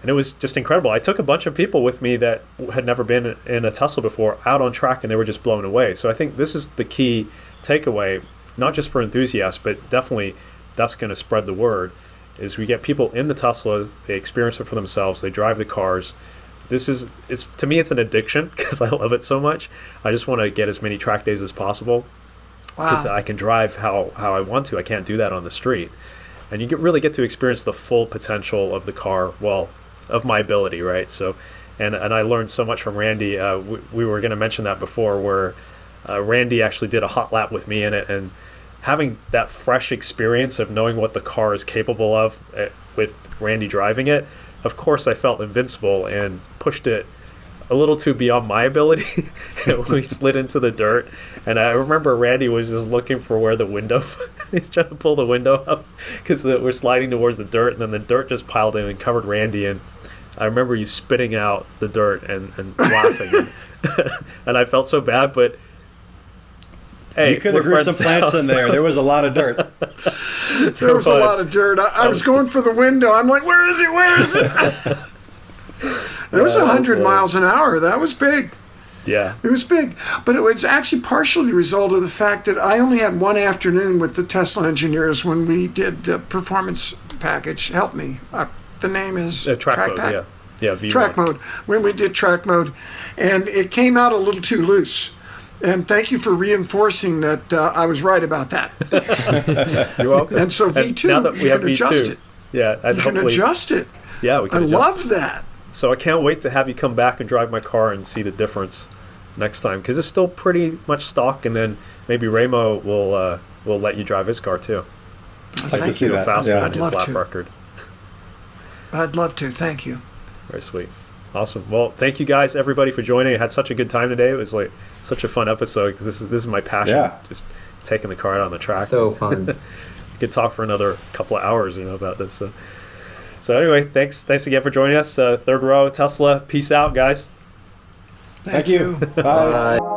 And it was just incredible. I took a bunch of people with me that had never been in a Tesla before out on track, and they were just blown away. So I think this is the key takeaway, not just for enthusiasts, but definitely that's going to spread the word, is we get people in the Tesla, they experience it for themselves, they drive the cars. To me, it's an addiction because I love it so much. I just want to get as many track days as possible because I can drive how I want to. I can't do that on the street. And you really get to experience the full potential of the car, of my ability, right? So, and I learned so much from Randy. We were going to mention that before, where Randy actually did a hot lap with me in it, and having that fresh experience of knowing what the car is capable of with Randy driving it, of course I felt invincible and pushed it a little too beyond my ability. We slid into the dirt, and I remember Randy was just looking for where the window he's trying to pull the window up because we're sliding towards the dirt, and then the dirt just piled in and covered Randy, and I remember you spitting out the dirt and laughing. And I felt so bad, but hey, you could have grew some plants in there. There was a lot of dirt. There was a lot of dirt. I was going for the window. I'm like, where is it? Where is it? It was 100 miles an hour. That was big. Yeah. It was big. But it was actually partially the result of the fact that I only had one afternoon with the Tesla engineers when we did the performance package. Help me. The name is track mode, Pack? Yeah, V Track mode. When we did track mode. And it came out a little too loose. And thank you for reinforcing that I was right about that. You're welcome. And so V2, now that we you have can V2, adjust it. yeah, and You can hopefully, adjust it. yeah, we I can. love that. So I can't wait to have you come back and drive my car and see the difference next time, because it's still pretty much stock, and then maybe Ramo will let you drive his car too. Thank see you. that. Faster Yeah. than I'd his love lap to. record. I'd love to. Thank you. Very sweet. Awesome. Well, thank you guys, everybody, for joining. I had such a good time today. It was like such a fun episode because this is my passion. Yeah. Just taking the car out on the track. So fun. We could talk for another couple of hours, about this. So anyway, thanks again for joining us. Third Row Tesla. Peace out, guys. Thank you. Bye. Bye.